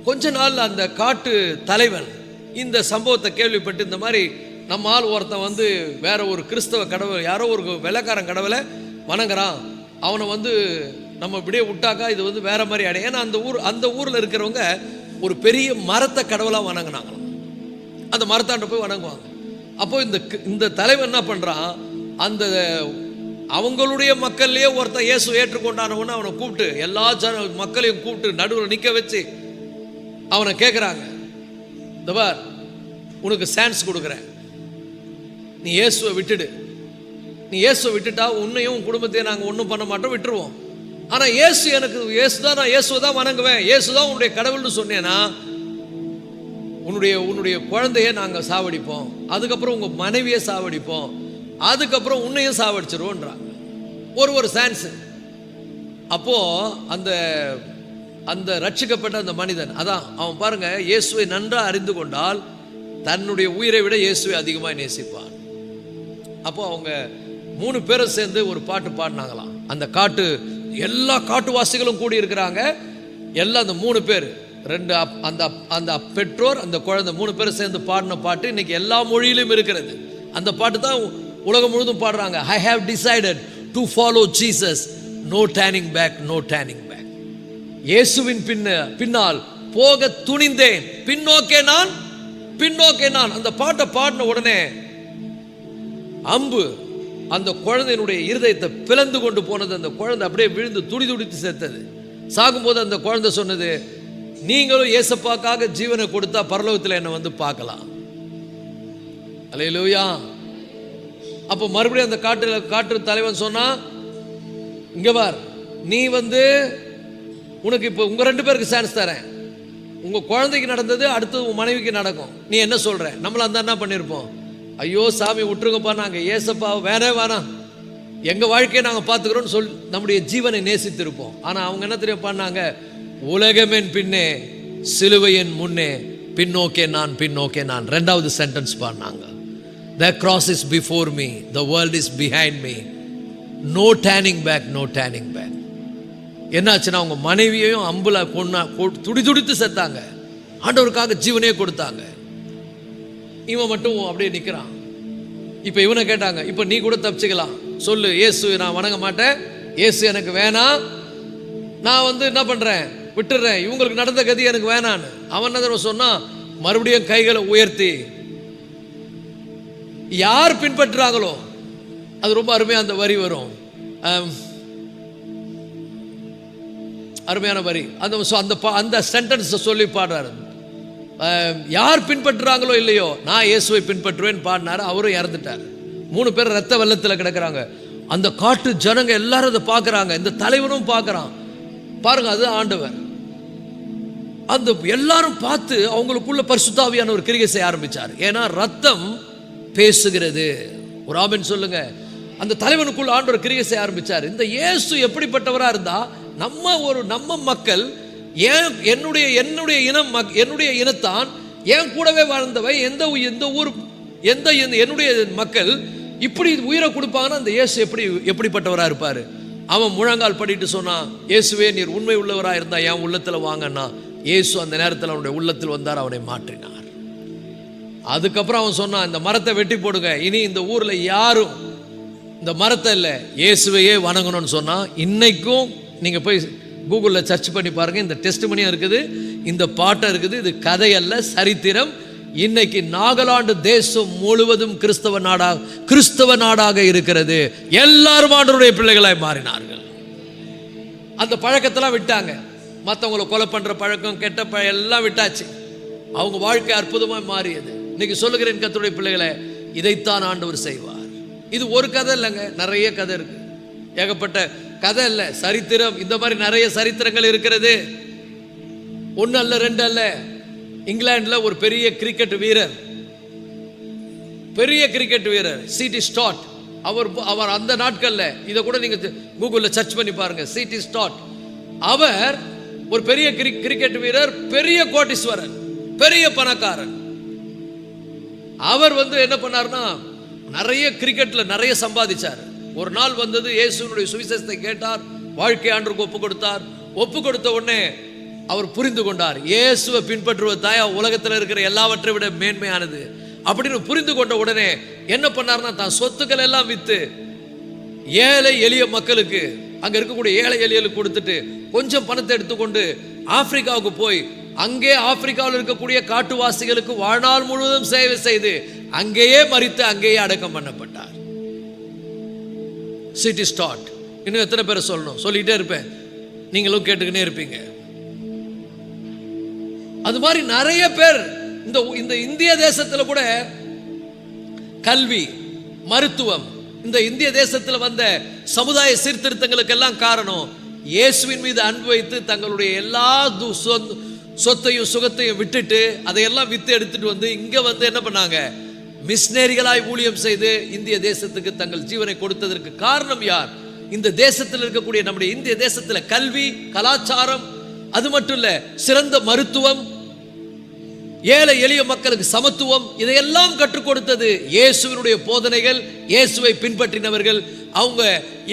கொஞ்ச நாள் அந்த காட்டு தலைவன் இந்த சம்பவத்தை கேள்விப்பட்டு, இந்த மாதிரி நம்ம ஆள் ஒருத்தன் வேற ஒரு கிறிஸ்தவ கடவுள், யாரோ ஒரு வெள்ளைக்காரன் கடவுளை வணங்குறான், அவனை நம்ம இப்படியே விட்டாக்கா இது வேற மாதிரி ஆயிடும். ஏன்னா அந்த ஊர்ல இருக்கிறவங்க ஒரு பெரிய மரத்தை கடவுளா வணங்கினாங்களாம். அந்த மரத்தாண்ட போய் வணங்குவாங்க. அப்போ இந்த தலைவன் என்ன பண்றான், அந்த அவங்களுடைய மக்கள்லயே ஒருத்தன் இயேசு ஏற்றுக்கொண்டானவன்னு அவனை கூப்பிட்டு எல்லா மக்களையும் கூப்பிட்டு நடுவில் நிக்க வச்சு அவனை கேட்குறாங்க, இந்த பார் உனக்கு சான்ஸ் கொடுக்குறேன், நீ இயேசுவை விட்டுடு. நீ இயேசுவை விட்டுட்டா உன்னையும் குடும்பத்தையும் நாங்கள் ஒன்றும் பண்ண மாட்டோம், விட்டுருவோம். ஆனால் நான் இயேசுவை தான் வணங்குவேன், இயேசு தான் உன்னுடைய கடவுள்னு சொன்னேன்னா உன்னுடைய குழந்தைய நாங்கள் சாவடிப்போம், அதுக்கப்புறம் உங்கள் மனைவியை சாவடிப்போம், அதுக்கப்புறம் உன்னையும் சாவடிச்சிருவோன்றாங்க. ஒரு சான்ஸு. அப்போ அந்த ரட்சிக்கப்பட்ட அந்த மனிதன் அதான் அவன் பாருங்க, இயேசுவை நன்றாக அறிந்து கொண்டால் தன்னுடைய உயிரை விட இயேசுவை அதிகமாக நேசிப்பான். அப்போ அவங்க 3 பேரும் சேர்ந்து ஒரு பாட்டு பாடினாங்களாம். அந்த எல்லா காட்டுவாசிகளும் கூடி இருக்கிறாங்க. எல்லாம் அந்த 3 பேர், அந்த பெற்றோர் அந்த குழந்தை 3 பேரும் சேர்ந்து பாடின பாட்டு இன்னைக்கு எல்லா மொழியிலும் இருக்கிறது. அந்த பாட்டு தான் உலகம் முழுதும் பாடுறாங்க. I have decided to follow Jesus, no turning back, no turning back. இயேசுவின் பின்னால் போக துணிந்தேன், பின்னோக்கே நான். அந்த பாட்டை பாடின உடனே அம்பு அந்த குழந்தையினுடைய இருதயத்தை பிளந்து கொண்டு போனது. அந்த குழந்தை அப்படியே விழுந்து துடித்து செத்தது. சாகும்போது அந்த குழந்தை சொன்னது, நீங்களும் இயேசப்பாக்காக ஜீவனை கொடுத்தா பரலோகத்தில் என்னை பார்க்கலாம். அல்லேலூயா. அப்போ மறுபடியும் அந்த காட்டு தலைவன் சொன்னா, இங்க பார், நீ உனக்கு இப்போ உங்க 2 பேருக்கு சான்ஸ் தரேன். உங்க குழந்தைக்கு நடந்தது அடுத்து உன் மனைவிக்கு நடக்கும். நீ என்ன சொல்ற? நம்மள அந்த என்ன பண்ணிருப்போம், ஐயோ சாமி விட்டுருங்கப்பா, நாங்க ஏசப்பா வேணாம், எங்க வாழ்க்கையை நாங்க பாத்துக்கிறோம்னு சொல்லி நம்முடைய ஜீவனை நேசித்திருப்போம். ஆனா அவங்க என்ன தெரியும் பண்ணாங்க, உலகமென் பின்னே சிலுவையின் முன்னே பின்னோக்கே நான் 2வது சென்டென்ஸ் பாடினாங்க. The cross is before me, the world is behind me, no turning back, no turning back. என்னாச்சுன்னா அவங்க மனைவியையும் அம்புல துடித்து செத்தாங்க. ஆண்டவருக்காக ஜீவனே கொடுத்தாங்க. இவன் மட்டும் அப்படியே நிற்கிறான். இப்போ இவனை கேட்டாங்க, இப்போ நீ கூட தப்பிச்சுக்கலாம், சொல்லு, இயேசு நான் வணங்க மாட்டேன், இயேசு எனக்கு வேணாம், நான் என்ன பண்ணுறேன், விட்டுடுறேன், இவங்களுக்கு நடந்த கதி எனக்கு வேணான்னு. அவன் என்ன சொன்னா, மறுபடியும் கைகளை உயர்த்தி யார் பின்பற்றுறாங்களோ, அது ரொம்ப அருமையாக அந்த வரி வரும், அருமையான வரி. அந்த சென்டென்ஸை சொல்லி பாடுறாரு. யார் பின்பற்றுறாங்களோ இல்லையோ, நான் இயேசுவை பின்பற்றுவேன் பாடினாரு. அவரும் இறந்துட்டார். 3 பேர் ரத்த வெள்ளத்தில் கிடக்குறாங்க. அந்த காட்டு ஜனங்க எல்லாரும் அதை பார்க்குறாங்க. இந்த தலைவனும் பார்க்குறான். பாருங்க, அது ஆண்டவர். அந்த எல்லாரும் பார்த்து அவங்களுக்குள்ள பரிசுத்த ஆவியான ஒரு கிரியை செய்ய ஆரம்பிச்சார். ஏன்னா ரத்தம் பேசுகிறது. ஒரு ஆமென் சொல்லுங்க. அந்த தலைவனுக்குள்ள ஆண்டவர் கிரியை செய்ய ஆரம்பிச்சார். இந்த இயேசு எப்படிப்பட்டவராக இருந்தா, நம்ம மக்கள், என்னுடைய இனத்தான், என் கூடவே வாழ்ந்தவை, என்னுடைய மக்கள் இப்படி உயிரை கொடுப்பாங்கன்னா அந்த இயேசு எப்படிப்பட்டவராக இருப்பாரு. அவன் முழங்கால் படிட்டு சொன்னான், இயேசுவே நீர் உண்மை உள்ளவராக இருந்தா என் உள்ளத்தில் வாங்கன்னா. இயேசு அந்த நேரத்தில் அவனுடைய உள்ளத்தில் வந்தார், அவனை மாற்றினார். அதுக்கப்புறம் அவன் சொன்னான், இந்த மரத்தை வெட்டி போடுங்க, இனி இந்த ஊர்ல யாரும் இந்த மரத்தை இல்லை இயேசுவையே வணங்கணும்னு சொன்னா. இன்னைக்கும் நீங்க போய் கூகுளில் சர்ச் பண்ணி பாருங்க, இந்த டெஸ்டிமனியும் இருக்குது, இந்த பாட்டம் இருக்குது. இது கதை அல்ல, சரித்திரம். இன்னைக்கு நாகாலாந்து தேசம் முழுவதும் கிறிஸ்தவ நாடாக இருக்கிறது. எல்லாரும் ஆண்டவருடைய பிள்ளைகளாய் மாறினார்கள். அந்த பழக்கத்தெல்லாம் விட்டாங்க. மற்றவங்களை கொலை பண்ற பழக்கம், கெட்ட எல்லாம் விட்டாச்சு. அவங்க வாழ்க்கை அற்புதமாய் மாறியது. இன்னைக்கு சொல்லுகிறேன் கர்த்தருடைய பிள்ளைகளே, இதைத்தான் ஆண்டவர் செய்வார். இது ஒரு கதை இல்லைங்க, நிறைய கதை இருக்கு. ஏகப்பட்ட கதை இல்ல, சரித்திரம். இந்த மாதிரி நிறைய சரித்திரங்கள் இருக்கிறது. ஒன்னு அல்ல, ரெண்டு அல்ல. இங்கிலாந்துல ஒரு பெரிய கிரிக்கெட் வீரர் சிடி ஸ்டாட், அவர் அந்த நாட்கள்ல, இதை கூட நீங்க கூகுள்ல சர்ச் பண்ணி பாருங்க, சிடி ஸ்டாட். அவர் ஒரு பெரிய கிரிக்கெட் வீரர், பெரிய கோடீஸ்வரன், பெரிய பணக்காரன். அவர் என்ன பண்ணார்னா, நிறைய கிரிக்கெட்ல நிறைய சம்பாதிச்சார். ஒரு நாள் வந்தது, இயேசுவினுடைய சுவிசேஷத்தை கேட்டார், வாழ்க்கை ஆண்டவருக்கு ஒப்பு கொடுத்தார். ஒப்பு கொடுத்த உடனே அவர் புரிந்து கொண்டார், இயேசுவை பின்பற்றுவது தாயா உலகத்தில் இருக்கிற எல்லாவற்றை விட மேன்மையானது அப்படின்னு புரிந்து கொண்ட உடனே என்ன பண்ணார்னா, தான் சொத்துக்கள் எல்லாம் வித்து ஏழை எளிய மக்களுக்கு, அங்க இருக்கக்கூடிய ஏழை எளியலுக்கு கொடுத்துட்டு கொஞ்சம் பணத்தை எடுத்துக்கொண்டு ஆப்பிரிக்காவுக்கு போய் அங்கே ஆப்பிரிக்காவில் இருக்கக்கூடிய காட்டுவாசிகளுக்கு வாழ்நாள் முழுவதும் சேவை செய்து அங்கேயே மரித்து அங்கேயே அடக்கம் பண்ணப்பட்டார். City start. இன்னும் எத்தனை பேரை சொல்லணும், சொல்லிட்டே இருப்பேன், நீங்களும் கேட்டுக்கிட்டே இருப்பீங்க. அது மாதிரி நிறைய பேர் இந்த இந்திய தேசத்துல கூட கல்வி, மருத்துவம், இந்த இந்திய தேசத்தில் வந்த சமுதாய சீர்திருத்தங்களுக்கு எல்லாம் காரணம் இயேசுவின் மீது அன்பு வைத்து தங்களுடைய எல்லா சொத்தையும் சுகத்தையும் விட்டுட்டு அதையெல்லாம் வித்து எடுத்துட்டு இங்க என்ன பண்ணாங்க, மிஷனரிகளாய் ஊழியம் செய்து இந்திய தேசத்துக்கு தங்கள் ஜீவனை கொடுத்ததற்கு காரணம் யார்? இந்த தேசத்தில் இருக்கக்கூடிய நம்முடைய இந்திய தேசத்தில் கல்வி, கலாச்சாரம், அது மட்டும் இல்ல சிறந்த மருத்துவம், ஏழை எளிய மக்களுக்கு சமத்துவம், இதையெல்லாம் கற்றுக் கொடுத்தது இயேசுவினுடைய போதனைகள், இயேசுவை பின்பற்றினவர்கள். அவங்க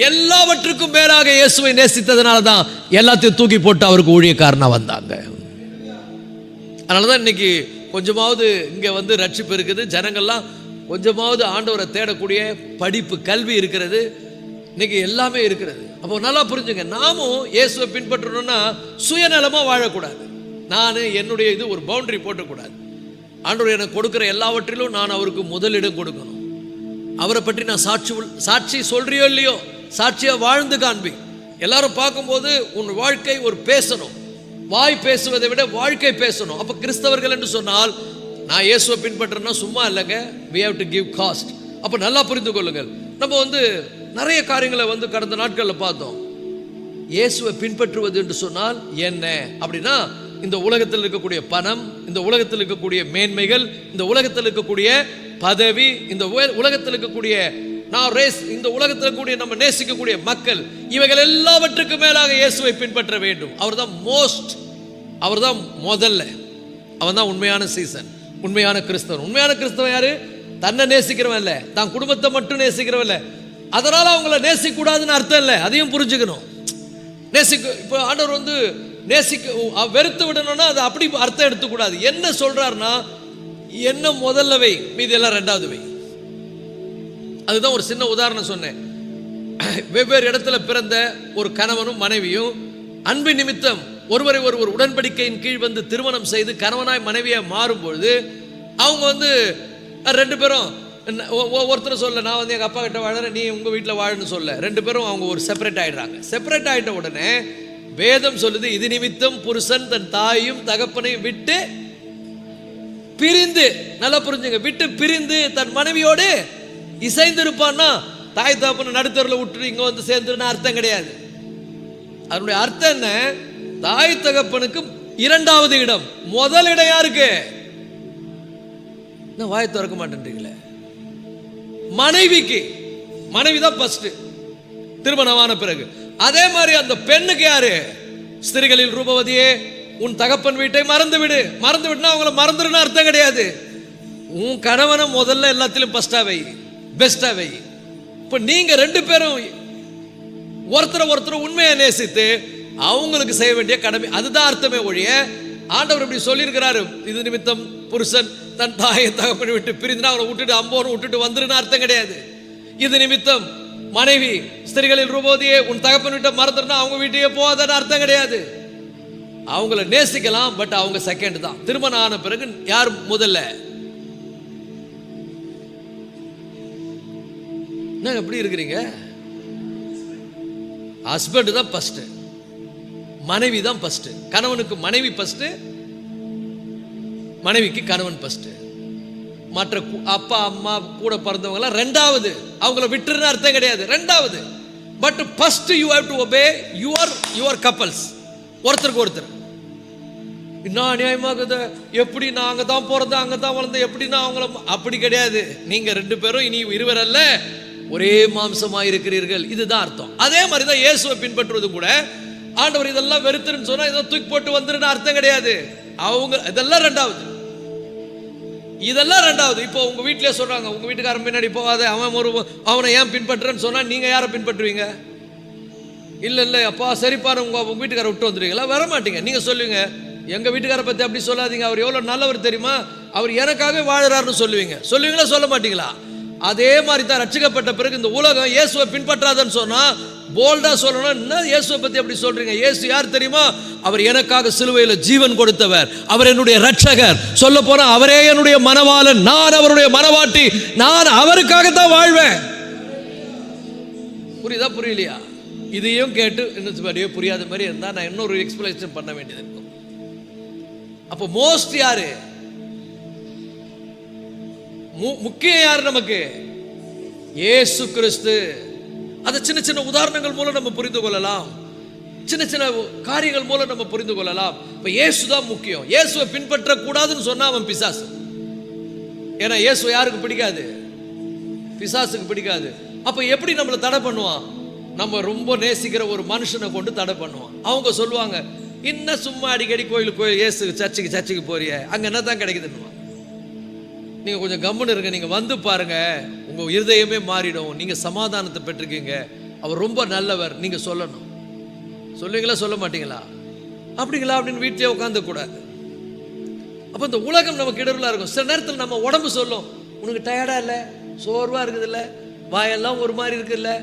எல்லாவற்றுக்கும் மேலாக இயேசுவை நேசித்ததனால தான் எல்லாத்தையும் தூக்கி போட்டு அவருக்கு ஊழியக்காரனா வந்தாங்க. அதனாலதான் இன்னைக்கு கொஞ்சமாவது இங்க ரட்சிப்பு இருக்குது, ஜனங்கள்லாம் கொஞ்சமாவது ஆண்டவரை தேடக்கூடிய படிப்பு, கல்வி இருக்கிறது, இன்னைக்கு எல்லாமே இருக்கிறது. அப்போ நல்லா புரிஞ்சுங்க, நாமும் இயேசுவை பின்பற்றணும்னா சுயநலமா வாழக்கூடாது. நான் என்னுடைய இது ஒரு பவுண்டரி போட்டக்கூடாது. ஆண்டவர் எனக்கு கொடுக்கிற எல்லாவற்றிலும் நான் அவருக்கு முதலிடம் கொடுக்கணும். அவரை பற்றி நான் சாட்சி சொல்றியோ இல்லையோ, சாட்சியா வாழ்ந்து காண்பி. எல்லாரும் பார்க்கும்போது உன் வாழ்க்கை ஒரு பேசணும், வாய் பேசுவதை விட வாழ்க்கை பேசணும். அப்ப கிறிஸ்தவர்கள் என்று சொன்னால் நான் இயேசுவை பின்பற்றேன்னா சும்மா இல்லைங்க, we have to give cost. அப்ப நல்லா புரிந்து கொள்ளுங்கள். நம்ம நிறைய காரியங்களை கடந்த நாட்களில் பார்த்தோம். இயேசுவை பின்பற்றுவது என்று சொன்னால் என்ன அப்படின்னா, இந்த உலகத்தில் இருக்கக்கூடிய பணம், இந்த உலகத்தில் இருக்கக்கூடிய மேன்மைகள், இந்த உலகத்தில் இருக்கக்கூடிய பதவி, இந்த உலகத்தில் இருக்கக்கூடிய இந்த உலகத்தில் இருக்கக்கூடிய நம்ம நேசிக்கக்கூடிய மக்கள், இவைகள் எல்லாவற்றுக்கும் மேலாக இயேசுவை பின்பற்ற வேண்டும். அவர்தான் மோஸ்ட், அவர்தான் முதல்ல, அவன் தான் உண்மையான சீசன், உண்மையான கிறிஸ்தவன். உண்மையான கிறிஸ்தவன் யாரு? தன்னை நேசிக்கிறவன் இல்ல, தான் குடும்பத்தை மட்டும் நேசிக்கிறவன் இல்ல. அதனால அவங்கள நேசிக்க கூடாதுன்னு அர்த்தம் இல்லை, அதையும் புரிஞ்சுக்கணும். இப்போ ஆண்டவர் நேசிக்க வெறுத்து விடணும்னா அது அப்படி அர்த்தம் எடுத்துக்கூடாது. என்ன சொல்றாருன்னா, என்ன முதல்ல வை, மீதி எல்லாம் ரெண்டாவது வை. அதுதான் ஒரு சின்ன உதாரணம் சொன்னேன். வெவ்வேறு இடத்துல பிறந்த ஒரு கணவனும் மனைவியும் அன்பு நிமித்தம் ஒருவரை ஒருவர் உடன்படிக்கையின் கீழ் திருமணம் செய்து கணவனாய் மனைவியா மாறும்பொழுது அவங்க ரெண்டு பேரும் ஒருத்தர் சொல்ல, நான் எங்க அப்பா கிட்ட வாழறேன், நீ உங்க வீட்டில் வாழன்னு சொல்ல, ரெண்டு பேரும் அவங்க ஒரு செப்பரேட் ஆயிடுறாங்க. செப்பரேட் ஆயிட்ட உடனே வேதம் சொல்லுது, இது நிமித்தம் புருஷன் தன் தாயும் தகப்பனையும் விட்டு பிரிந்து, நல்லா புரிஞ்சுங்க, விட்டு பிரிந்து தன் மனைவியோடு இசைந்து இருப்பான்னா, தாய் தகப்பனை நடுத்தரில் விட்டு இங்க சேர்ந்துருன்னு அர்த்தம் கிடையாது. அதனுடைய அர்த்தம் என்ன? தாய் தகப்பனுக்கு இரண்டாவது இடம், முதல் இடம் யாருக்கு? வாயை திறக்க மாட்டேன்றீங்களே. மனைவிக்கு, மனைவிதான் ஃபர்ஸ்ட் திருமணமான பிறகு. அதே மாதிரி அந்த பெண்ணுக்கு யாரு? ஸ்திரீகளில் ரூபவதியே, உன் தகப்பன் வீட்டை மறந்து விடு. மறந்து விட்டுனா அவங்கள மறந்துடுன்னு அர்த்தம் கிடையாது. உன் கணவனை முதல்ல எல்லாத்திலும் ஃபர்ஸ்டா வை, பெஸ்டா வை. இப்ப நீங்க ரெண்டு பேரும் ஒருத்தர் உண்மையை நேசித்து அவங்களுக்கு செய்ய வேண்டிய கடமை, அதுதான் அர்த்தமே ஒழிய ஆண்டவர் இப்படி சொல்லியிருக்கிறாரு, இது நிமித்தம் புருஷன் தன் தாயை தகப்பனை விட்டு பிரிந்துனா அவங்களை விட்டுட்டு அம்போன்னு விட்டுட்டு வந்துருன்னு அர்த்தம் கிடையாது. இது நிமித்தம் மனைவி ஸ்திரீகளில் ரூபவதியே, உன் தகப்பன் விட்ட மறந்துடுனா அவங்க வீட்டையே போகாதன்னு அர்த்தம் கிடையாது. அவங்கள நேசிக்கலாம், பட் அவங்க செகண்ட் தான். திருமணம் ஆன பிறகு யார் முதல்ல? என்ன எப்படி இருக்கிறீங்க? ஹஸ்பண்ட் தான் ஃபர்ஸ்ட், மனைவி தான் ஃபர்ஸ்ட். கணவனுக்கு மனைவி ஃபர்ஸ்ட், மனைவிக்கு கணவன் ஃபர்ஸ்ட். மற்ற அப்பா அம்மா கூட பிறந்தவங்கலாம் ரெண்டாவது, அவங்கள விட்டுருன்னு அர்த்தம் கிடையாது, ரெண்டாவது. But first you have to obey your couples, ஒருத்தருக்கு ஒருத்தர். இன்னும் அநியாயமாகுது, எப்படி நான் அங்கே தான் பிறந்தேன் அங்கே தான் வளர்ந்தேன், எப்படி நான் அவங்கள, அப்படி கிடையாது. நீங்க ரெண்டு பேரும் இனி இருவர் அல்ல, ஒரே மாம்சமாக இருக்கிறீர்கள், இதுதான் அர்த்தம். அதே மாதிரி தான் இயேசுவை பின்பற்றுவது கூட, ஆண்டவர் இதெல்லாம் வெறுத்துன்னு சொன்னா இதை தூக்கி போட்டு வந்துருன்னு அர்த்தம் கிடையாது. அவங்க இதெல்லாம் ரெண்டாவது, இதெல்லாம் ரெண்டாவது. இப்போ உங்க வீட்டிலே சொல்றாங்க, உங்க வீட்டுக்காரன் பின்னாடி போகாத, அவனை ஏன் பின்பற்றுன்னு சொன்னா நீங்க யாரை பின்பற்றுவீங்க? இல்ல இல்ல அப்பா சரிப்பா உங்க வீட்டுக்கார விட்டு வந்துடுவீங்களா? வர மாட்டீங்க. நீங்க சொல்லுவீங்க, எங்க வீட்டுக்கார பத்தி அப்படி சொல்லாதீங்க, அவர் எவ்வளவு நல்லவர் தெரியுமா, அவர் எனக்காகவே வாழறாருன்னு சொல்லுவீங்க. சொல்லுவீங்களா சொல்ல மாட்டீங்களா? அதே மாதிரி தான் ரட்சிக்கப்பட்ட பிறகு இந்த உலகம் இயேசுவை பின்பற்றாதன்னு சொன்னா போல்டா சொல்லணும், என்ன இயேசுவை பத்தி அப்படி சொல்றீங்க? இயேசு யார் தெரியுமா? அவர் எனக்காக சிலுவையில் ஜீவன் கொடுத்தவர், அவர் என்னுடைய ரட்சகர். சொல்ல போனா அவரே என்னுடைய மனவாளன், நான் அவருடைய மனவாட்டி, நான் அவருக்காக தான் வாழ்வேன். புரியுதா புரியலையா? இதையும் கேட்டு இன்னும் புரியாத மாதிரி இருந்தா நான் இன்னொரு எக்ஸ்பிளேஷன் பண்ண வேண்டியது இருக்கும். அப்போ மோஸ்ட் யாரு முக்கியம்? யாரு நமக்கு? இயேசு கிறிஸ்து. அதை சின்ன சின்ன உதாரணங்கள் மூலம் நம்ம புரிந்து கொள்ளலாம், சின்ன சின்ன காரியங்கள் மூலம் நம்ம புரிந்து கொள்ளலாம். இப்ப இயேசு தான் முக்கியம். இயேசுவை பின்பற்ற கூடாதுன்னு சொன்னா அவன் பிசாசு. ஏன்னா இயேசு யாருக்கு பிடிக்காது? பிசாசுக்கு பிடிக்காது. அப்ப எப்படி நம்மளை தடை பண்ணுவான்? நம்ம ரொம்ப நேசிக்கிற ஒரு மனுஷனை கொண்டு தடை பண்ணுவான். அவங்க சொல்லுவாங்க, இன்னும் சும்மா அடிக்கடி கோயிலுக்கு இயேசு சர்ச்சுக்கு போறிய, அங்க என்ன தான் கிடைக்குதுன்னு. நீங்க கொஞ்சம் கம்முன்னு இருங்க, நீங்க வந்து பாருங்க, உங்க இருதயமே மாறிடும், நீங்க சமாதானத்தை பெற்றிருக்கீங்க, அவர் ரொம்ப நல்லவர், நீங்க சொல்லணும். சொல்லுவீங்களா சொல்ல மாட்டீங்களா? அப்படிங்களா அப்படின்னு வீட்டிலே உட்காந்து கூடாது. அப்ப இந்த உலகம் நமக்கு இடர்ல இருக்கும். சில நேரத்தில் நம்ம உடம்பு சொல்லும், உனக்கு டயர்டா இல்லை, சோர்வா இருக்குது இல்லை, வாயெல்லாம் ஒரு மாதிரி இருக்கு இல்லை,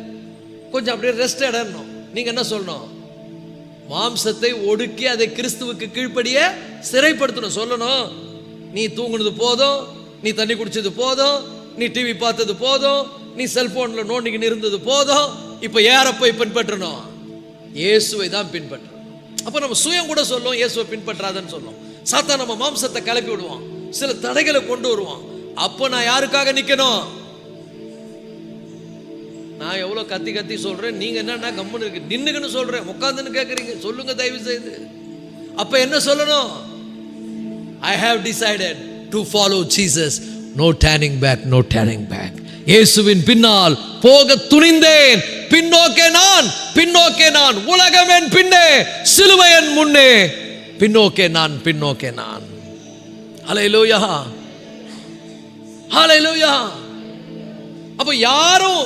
கொஞ்சம் அப்படியே ரெஸ்ட் இடணும். நீங்க என்ன சொல்லணும்? மாம்சத்தை ஒடுக்கி அதை கிறிஸ்துவுக்கு கீழ்ப்படிய சிறைப்படுத்தணும். சொல்லணும், நீ தூங்குனது போதும், நீ தண்ணி குடிச்சது போதும், நீ டிவி பார்த்தது போதும், நீ செல்போன்ல நோண்டிக்கிட்டு இருந்தது போதும், இப்ப யாரை போய் பின்பற்றணும்? இயேசுவை தான் பின்பற்றணும். அப்ப நம்ம சுயம் கூட சொல்லும் இயேசுவை பின்பற்றாதன்னு சொல்லும். சாத்தான் நம்ம மாம்சத்தை கிளப்பி விடுவான், சில தடைகளை கொண்டு வருவான். அப்ப நான் யாருக்காக நிக்கணும்? நான் எவ்வளவு கத்தி கத்தி சொல்றேன், நீங்க என்ன கம்முன்னு இருக்கு நின்னுக்குன்னு சொல்றேன், உட்காந்துன்னு கேட்கறீங்க. சொல்லுங்க தயவு செய்து. அப்ப என்ன சொல்லணும்? I have decided to follow Jesus. No turning back, no turning back. இயேசுவின் பின்னால் போக துணிந்தேன், பின்னோக்கே நான், உலகம் என் பின்னே, சிலுவை என் முன்னே, பின்னோக்கே நான். ஹல்லேலூயா, ஹல்லேலூயா. அப்ப யாரும்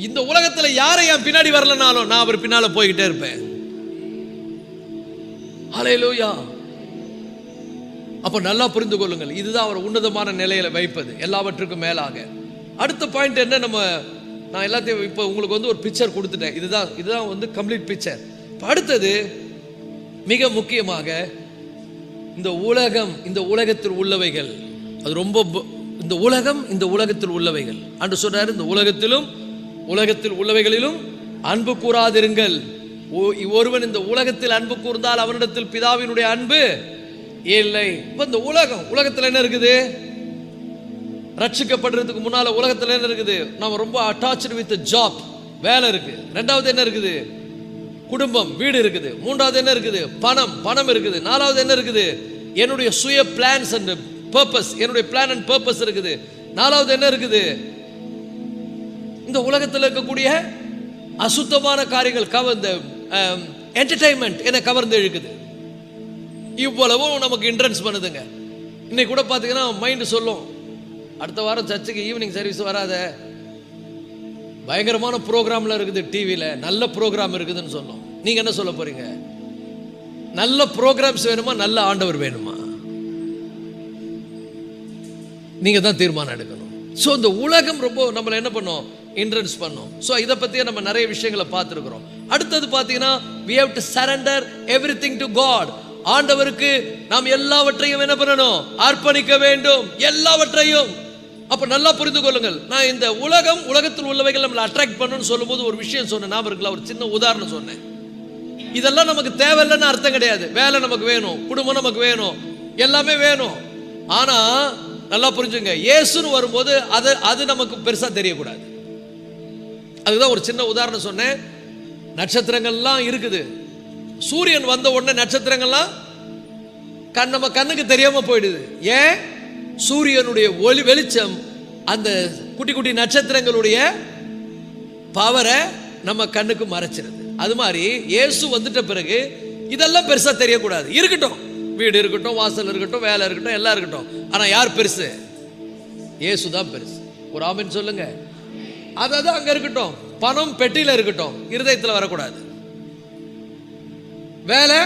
இந்த உலகத்துல யாரை என் பின்னாடி வரலனாலும் நான் அவர் பின்னால போய்கிட்டே இருப்பேன். ஹல்லேலூயா. அப்ப நல்லா புரிந்து கொள்ளுங்கள், இதுதான் அவர் உன்னதமான நிலையில வைப்பது, எல்லாவற்றுக்கும் மேலாக. அடுத்த பாயிண்ட் என்ன? நான் எல்லாத்தையும் இப்போ உங்களுக்கு வந்து ஒரு பிக்சர் கொடுத்துட்டேன். இதுதான் வந்து கம்ப்ளீட் பிக்சர். அடுத்தது மிக முக்கியமாக இந்த உலகம், இந்த உலகத்தில் உள்ளவைகள், அது ரொம்ப இந்த உலகம், இந்த உலகத்தில் உள்ளவைகள் அன்று சொன்னார். இந்த உலகத்தில் உள்ளவைகளிலும் அன்பு கூறாதிருங்கள். ஒருவன் இந்த உலகத்தில் அன்பு கூர்ந்தால் அவனிடத்தில் பிதாவினுடைய அன்பு இல்லை. இப்ப இந்த உலகத்தில் என்ன இருக்குது? ரட்சிக்கப்படுறதுக்கு முன்னால உலகத்தில் என்ன இருக்குது? நம்ம ரொம்ப அட்டாச்டு வித் ஜாப், வேலை இருக்கு. ரெண்டாவது என்ன இருக்குது? குடும்பம், வீடு இருக்குது. மூன்றாவது என்ன இருக்குது? பணம் இருக்குது. நாலாவது என்ன இருக்குது? என்னுடைய சுய பிளான்ஸ் அண்ட் பர்பஸ், என்னுடைய பிளான் அண்ட் பர்பஸ் இருக்குது. நாலாவது என்ன இருக்குது? இந்த உலகத்தில் இருக்கக்கூடிய அசுத்தமான காரியங்கள், கவர்ந்த என்டர்டைன்மெண்ட் என்ன கவர்ந்து இழுக்குது. இவ்வளவும் நமக்கு இன்ட்ரன்ஸ் பண்ணுதுங்க. இன்னைக்கு கூட பார்த்தீங்கன்னா மைண்டு சொல்லும், அடுத்த வாரம் சர்ச்சுக்கு ஈவினிங் சர்வீஸ் வராத, பயங்கரமான ப்ரோக்ராம்ல இருக்குது, டிவியில நல்ல ப்ரோக்ராம் இருக்குதுன்னு சொல்லும். நீங்க என்ன சொல்ல போறீங்க? நல்ல ப்ரோக்ராம்ஸ் வேணுமா, நல்ல ஆண்டவர் வேணுமா? நீங்க தான் தீர்மானம் எடுக்கணும். ஸோ இந்த உலகம் ரொம்ப நம்மளை என்ன பண்ணும்? இன்ட்ரன்ஸ் பண்ணும். ஸோ இதை பற்றியே நம்ம நிறைய விஷயங்களை பார்த்துருக்குறோம். அடுத்தது பார்த்தீங்கன்னா we have to surrender everything to God. ஆண்டவருக்கு நாம் எல்லாவற்றையும் என்ன பண்ணணும்? அர்ப்பணிக்க வேண்டும், எல்லாவற்றையும். அப்ப நல்லா புரிந்து கொள்ளுங்கள். நான் இந்த உலகத்தில் உள்ளவைகள் நம்மளை அட்ராக்ட் பண்ணணும்னு சொல்லும்போது ஒரு விஷயம் சொன்னேன், ஞாபகம் இருக்குல்ல? ஒரு சின்ன உதாரணம் சொன்னேன். இதெல்லாம் நமக்கு தேவையில்லைன்னு அர்த்தம் கிடையாது. வேலை நமக்கு வேணும், குடும்பம் நமக்கு வேணும், எல்லாமே வேணும். ஆனா நல்லா புரிஞ்சுங்க, இயேசுன்னு வரும்போது அது நமக்கு பெருசா தெரியக்கூடாது. அதுதான் ஒரு சின்ன உதாரணம் சொன்னேன். நட்சத்திரங்கள்லாம் இருக்குது, சூரியன் வந்த உடனே நட்சத்திரங்கள்லாம் நம்ம கண்ணுக்கு தெரியாம போயிடுது. ஏன்? சூரியனுடைய ஒளி வெளிச்சம் அந்த குட்டி குட்டி நட்சத்திரங்களுடைய பவரை நம்ம கண்ணுக்கு மறைச்சிருது. அது மாதிரி இயேசு வந்துட்ட பிறகு இதெல்லாம் பெருசா தெரியக்கூடாது. இருக்கட்டும், வீடு இருக்கட்டும், வாசல் இருக்கட்டும், வேலை இருக்கட்டும், எல்லாம் இருக்கட்டும். ஆனா யார் பெருசு? இயேசு தான் பெருசு. ஒரு ஆமென் சொல்லுங்க. அதான் அங்க இருக்கட்டும். பணம் பெட்டியில இருக்கட்டும், இருதயத்தில் வரக்கூடாது. வேலை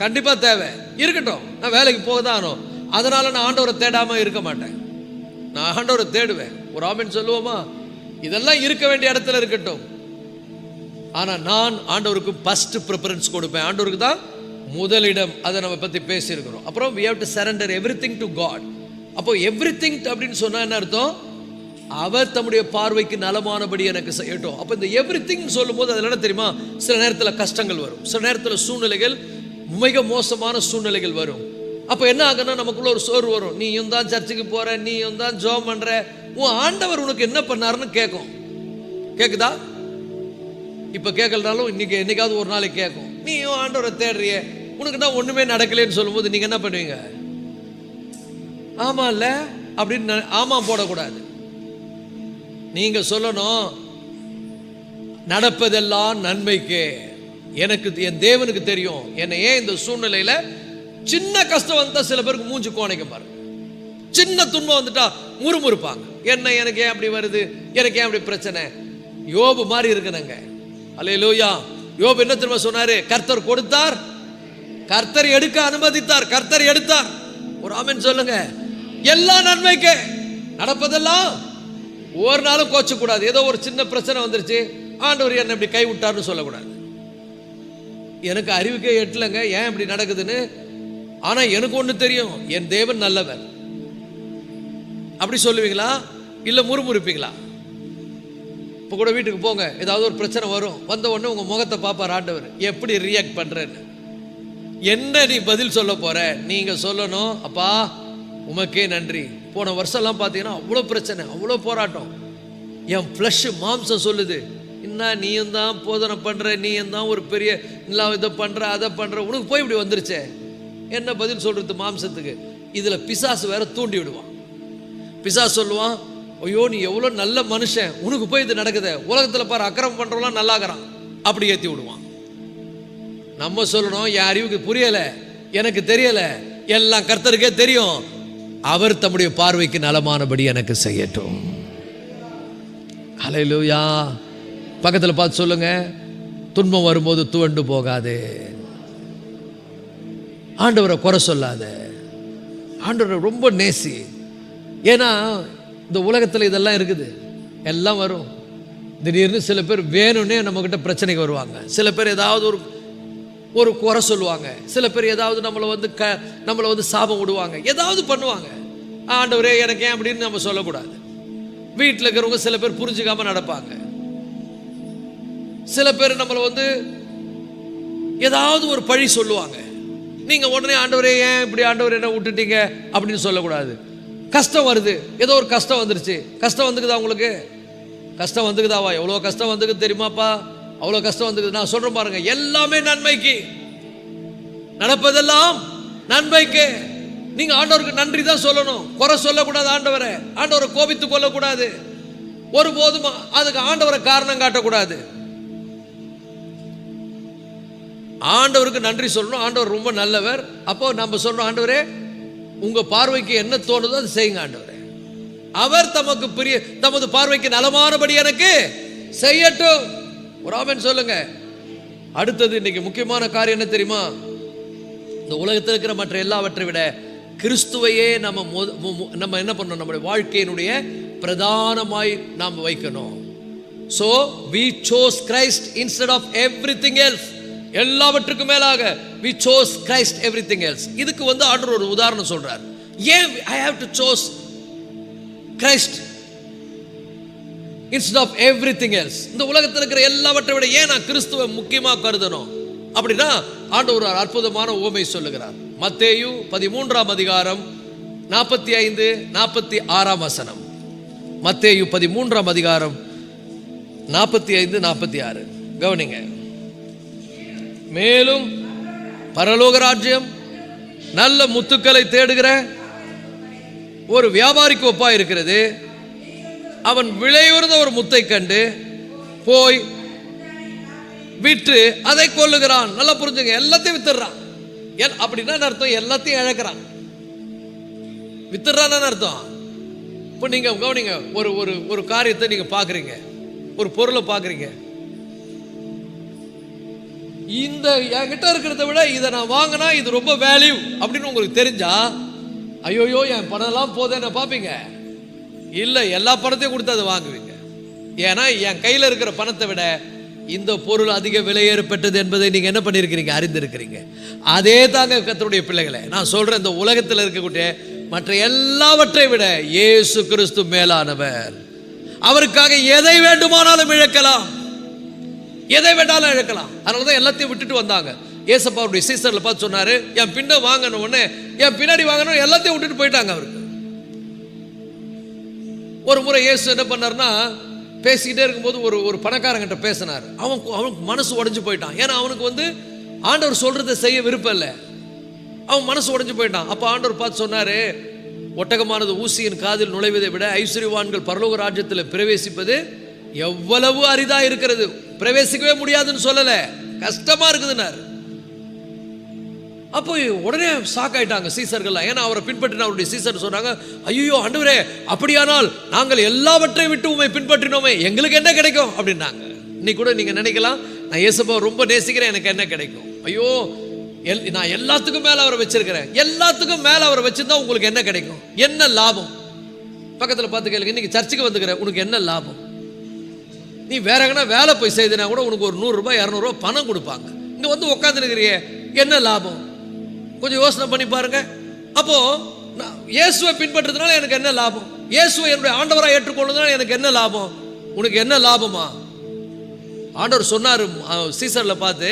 கண்டிப்பா தேவை இருக்கட்டும், நான் வேலைக்கு போக தான் ஆகணும். அதனால நான் ஆண்டவரை தேடாம இருக்க மாட்டேன், நான் ஆண்டவரை தேடுவேன். ஒரு ஆமென் சொல்லுவோமா? இதெல்லாம் இருக்க வேண்டிய இடத்துல இருக்கட்டும். ஆனா நான் ஆண்டவருக்கு ஃபர்ஸ்ட் ப்ரிஃபரன்ஸ் கொடுப்பேன். ஆண்டவருக்கு தான் முதலிடம். அதை நம்ம பத்தி பேசி இருக்கிறோம். அப்புறம் we have to surrender everything to God. அப்போ everything அப்படின்னு சொன்னா என்ன அர்த்தம்? அவர் தம்முடைய பார்வைக்கு நலமானபடி எனக்கு செய்யட்டும். அப்ப இந்த எவ்ரிதிங் சொல்லும்போது அதுல என்ன தெரியுமா? சில நேரத்தில் கஷ்டங்கள் வரும், சில நேரத்தில் சூழ்நிலைகள், மிக மோசமான சூழ்நிலைகள் வரும். அப்ப என்ன ஆகுன்னா நமக்குள்ள ஒரு சோர்வு வரும். நீயும் தான் சர்ச்சுக்கு போற, நீயும் தான் ஜெபம் பண்ற, உன் ஆண்டவர் உனக்கு என்ன பண்ணாருன்னு கேட்கும். கேக்குதா? இப்ப கேட்கலனாலும் இன்னைக்கு என்னைக்காவது ஒரு நாளைக்கு கேட்கும். நீயும் ஆண்டவரை தேடுறிய, உனக்கு தான் ஒண்ணுமே நடக்கலன்னு சொல்லும்போது நீங்க என்ன பண்ணுவீங்க? ஆமா இல்ல அப்படின்னு ஆமா போடக்கூடாது. நீங்க சொல்லணும், நடப்பதெல்லாம் நன்மைக்கு. எனக்கு என் தேவனுக்கு தெரியும் என்னை ஏன் இந்த சூழ்நிலையில சின்ன கஷ்டம் வந்தா சில பேருக்கு மூஞ்சி கோணைக்க பாருங்க. சின்ன துன்பம் வந்துட்டா முறுமுறுப்பாங்க. என்ன எனக்கு ஏன் அப்படி வருது, எனக்கு ஏன் அப்படி பிரச்சனை? யோபு மாதிரி இருக்கணுங்க. அல்லேலூயா. யோபு என்ன திரும்ப சொன்னாரு? கர்த்தர் கொடுத்தார், கர்த்தர் எடுக்க அனுமதித்தார், கர்த்தர் எடுத்தார். ஒரு ஆமென் சொல்லுங்க. எல்லா நன்மைக்கு, நடப்பதெல்லாம். ஒரு நாளும் கோச்ச கூடாது. ஏதோ ஒரு சின்ன பிரச்சனை வந்துருச்சு, ஆண்டவர் என்ன இப்படி கை விட்டார்னு சொல்லக்கூடாது. எனக்கு அறிவுக்கே எட்டலங்க ஏன் இப்படி நடக்குதுன்னு. ஆனா எனக்கு ஒண்ணு தெரியும், என் தேவன் நல்லவர். அப்படி சொல்லுவீங்களா? இல்ல முறுமுறுப்பீங்களா? இப்ப கூட வீட்டுக்கு போங்க, ஏதாவது ஒரு பிரச்சனை வரும், வந்த உடனே உங்க முகத்தை பாப்பார் ஆண்டவர், எப்படி ரியாக்ட் பண்றேன்னு. என்ன நீ பதில் சொல்ல போற? நீங்க சொல்லணும், அப்பா உமக்கே நன்றி. போன வருஷம்லாம் பார்த்தீங்கன்னா அவ்வளோ பிரச்சனை, அவ்வளோ போராட்டம். என் ஃப்ளஷ் மாம்சம் சொல்லுது, என்ன நீயும் தான் போதனை பண்ற, நீயும் தான் ஒரு பெரிய இதை பண்ற, அதை பண்ற, உனக்கு போய் இப்படி வந்துருச்சே. என்ன பதில் சொல்றது மாம்சத்துக்கு? இதுல பிசாசு வேற தூண்டி விடுவான். பிசாசு சொல்லுவான், ஐயோ நீ எவ்வளோ நல்ல மனுஷன், உனக்கு போய் இது நடக்குது, உலகத்தில் பாரு அக்கிரமம் பண்றவங்களாம் நல்லாகிறான், அப்படி ஏற்றி விடுவான். நம்ம சொல்லணும், என் அறிவுக்கு புரியல, எனக்கு தெரியல, எல்லாம் கர்த்தருக்கே தெரியும், அவர் தம்முடைய பார்வைக்கு நலமானபடி எனக்கு செய்யட்டும். ஹல்லேலூயா. பக்கத்தில் பார்த்து சொல்லுங்க, துன்பம் வரும்போது துவண்டு போகாதே, ஆண்டவரை குறை சொல்லாத, ஆண்டவரை ரொம்ப நேசி. ஏன்னா இந்த உலகத்தில் இதெல்லாம் இருக்குது, எல்லாம் வரும். திடீர்னு சில பேர் வேணும்னே நம்மக்கிட்ட பிரச்சனைக்கு வருவாங்க. சில பேர் ஏதாவது ஒரு குறை சொல்லுவாங்க. சில பேர் ஏதாவது நம்மளை வந்து சாபம் விடுவாங்க, ஏதாவது பண்ணுவாங்க. ஆண்டவரே எனக்கு ஏன் அப்படின்னு நம்ம சொல்லக்கூடாது. வீட்டில் இருக்கிறவங்க சில பேர் புரிஞ்சுக்காம நடப்பாங்க. சில பேர் நம்மளை வந்து ஏதாவது ஒரு பழி சொல்லுவாங்க. நீங்க உடனே ஆண்டவரே ஏன் இப்படி, ஆண்டவர் என்ன விட்டுட்டீங்க அப்படின்னு சொல்லக்கூடாது. கஷ்டம் வருது, ஏதோ ஒரு கஷ்டம் வந்துருச்சு, கஷ்டம் வந்துக்குதா உங்களுக்கு? கஷ்டம் வந்துக்குதாவா? எவ்வளோ கஷ்டம் வந்துக்குது தெரியுமாப்பா? அவ்வளோ கஷ்டம் வந்துக்குது. நான் சொல்றேன் பாருங்க, எல்லாமே நன்மைக்கு, நடப்பதெல்லாம் நன்மைக்கு. நீங்க ஆண்டவருக்கு நன்றி தான் சொல்லணும், குறை சொல்லக்கூடாது. ஆண்டவரை கோபித்து கொள்ளக்கூடாது, ஒருபோதும் அதுக்கு ஆண்டவரை காரணம் காட்டக்கூடாது. ஆண்டவருக்கு நன்றி சொல்லணும். ஆண்டவர் ரொம்ப நல்லவர். அப்போ நம்ம சொல்றோம், ஆண்டவரே உங்க பார்வைக்கு என்ன தோணுதோ அது செய்யுங்க ஆண்டவரே, அவர் தமது பார்வைக்கு நலமானபடி எனக்கு செய்யட்டும். ஒரு ஆமென் சொல்லுங்க. அடுத்தது இன்னைக்கு முக்கியமான காரியம் என்ன தெரியுமா? இந்த உலகத்தில் இருக்கிற மற்ற எல்லாவற்றை விட கிறிஸ்துவையே நம்ம என்ன பண்ணணும்? நம்முடைய வாழ்க்கையினுடைய பிரதானமாய் நாம் வைக்கணும். So we chose Christ instead of everything else. எல்லாவற்றுக்கும் மேலாக we chose Christ everything else. இதுக்கு வந்து ஆண்டவர் ஒரு உதாரணம் சொல்றார். ஏன் I have to choose Christ instead of everything else? இந்த உலகத்தில் இருக்கிற எல்லாவற்றை விட ஏன் நான் கிறிஸ்துவை முக்கியமா கருதணும் அப்படின்னா ஆண்டவர் ஒரு அற்புதமான உவமை சொல்லுகிறார். மத்தேயு 13ஆம் அதிகாரம் 45, 46 வசனம். மத்தேயு 13 அதிகாரம் 45, 46 கவனிங்க. மேலும் பரலோக ராஜ்யம் நல்ல முத்துக்களை தேடுகிற ஒரு வியாபாரிக்கு ஒப்பா இருக்கிறது. அவன் விலையுறந்த ஒரு முத்தை கண்டு போய் விற்று அதை கொல்லுகிறான். நல்லா புரிஞ்சுங்க, எல்லாத்தையும் வித்துறான். அப்படின்னா அர்த்தம் எல்லாத்தையும் இழக்கிறான். வித்துறான்னு அர்த்தம். இப்போ நீங்க கவனிங்க, ஒரு ஒரு ஒரு காரியத்தை நீங்க பாக்குறீங்க, ஒரு பொருளை பாக்குறீங்க. இந்த என்கிட்ட இருக்கிறத விட இதை நான் வாங்கினா இது ரொம்ப வேல்யூ அப்படின்னு உங்களுக்கு தெரிஞ்சா, ஐயோயோ என் பணம் எல்லாம் போதேன்னு பார்ப்பீங்க? இல்லை, எல்லா பணத்தையும் கொடுத்து அதை வாங்குவீங்க. ஏன்னா என் கையில் இருக்கிற பணத்தை விட இந்த பொருள் அதிக விலையேறப்பட்டது என்பதை நீங்க என்ன பண்ணியிருக்கிறீங்க, அறிந்திருக்கிறீங்க. அதே தாங்க கர்த்தருடைய பிள்ளைகளை நான் சொல்றேன். இந்த உலகத்தில் இருக்கக்கூடிய மற்ற எல்லாவற்றை விட இயேசு கிறிஸ்து மேலானவர். அவருக்காக எதை வேண்டுமானாலும் இழக்கலாம், எதை வேண்டாலும் இழக்கலாம். அதனாலதான் எல்லாத்தையும் விட்டுட்டு வந்தாங்க. ஏசப்பா அவருடைய சீசர்ல பார்த்து சொன்னாரு, என் பின்ன வாங்கணும் உடனே என் பின்னாடி வாங்கணும், எல்லாத்தையும் விட்டுட்டு போயிட்டாங்க. அவருக்கு ஒரு முறை இயேசு என்ன பண்ணார்னா, பேசிக்கிட்டே இருக்கும்போது ஒரு பணக்காரங்கிட்ட பேசினார். அவனுக்கு மனசு உடைஞ்சு போயிட்டான். ஏன்னா அவனுக்கு ஆண்டவர் சொல்றதை செய்ய விருப்பம் இல்லை. அவன் மனசு உடைஞ்சு போயிட்டான். அப்ப ஆண்டவர் பார்த்து சொன்னாரு, ஒட்டகமானது ஊசியின் காதில் நுழைவதை விட ஐஸ்வர்யவான்கள் பரலோக ராஜ்யத்தில் பிரவேசிப்பது எவ்வளவு அரிதா இருக்கிறது. பிரவேசிக்கவே முடியாதுன்னு சொல்லல, கஷ்டமா இருக்குதுன்னாரு. அப்போ உடனே சாக்காயிட்டாங்க சீசர்கள். ஏன்னா அவரை பின்பற்றின அவருடைய சீசர் சொன்னாங்க, ஐயோ ஆண்டவரே, அப்படியானால் நாங்கள் எல்லாவற்றையும் விட்டு உண்மை பின்பற்றினோமே, எங்களுக்கு என்ன கிடைக்கும் அப்படின்னாங்க. இன்னைக்கு கூட நீங்க நினைக்கலாம், நான் இயேசுவை ரொம்ப நேசிக்கிறேன், எனக்கு என்ன கிடைக்கும்? ஐயோ, நான் எல்லாத்துக்கும் மேல அவரை வச்சிருக்கிறேன். எல்லாத்துக்கும் மேல அவரை வச்சிருந்தா உங்களுக்கு என்ன கிடைக்கும், என்ன லாபம்? பக்கத்தில் பார்த்து கேளுங்க, இன்னைக்கு சர்ச்சுக்கு வந்துக்கிற உனக்கு என்ன லாபம்? நீ வேற எங்கன்னா வேலை போய் செய்தனா கூட உனக்கு ஒரு 100 ரூபாய் 200 ரூபாய் பணம் கொடுப்பாங்க. இங்க வந்து உட்காந்துருக்கிறிய, என்ன லாபம்? கொஞ்சம் யோசனை பண்ணி பாருங்க. அப்போ இயேசுவை பின்பற்றதுனால எனக்கு என்ன லாபம்? இயேசுவை என்னுடைய ஆண்டவராக ஏற்றுக்கொள்வதனால எனக்கு என்ன லாபம்? உனக்கு என்ன லாபமா? ஆண்டவர் சொன்னார் சீசர்ல பார்த்து,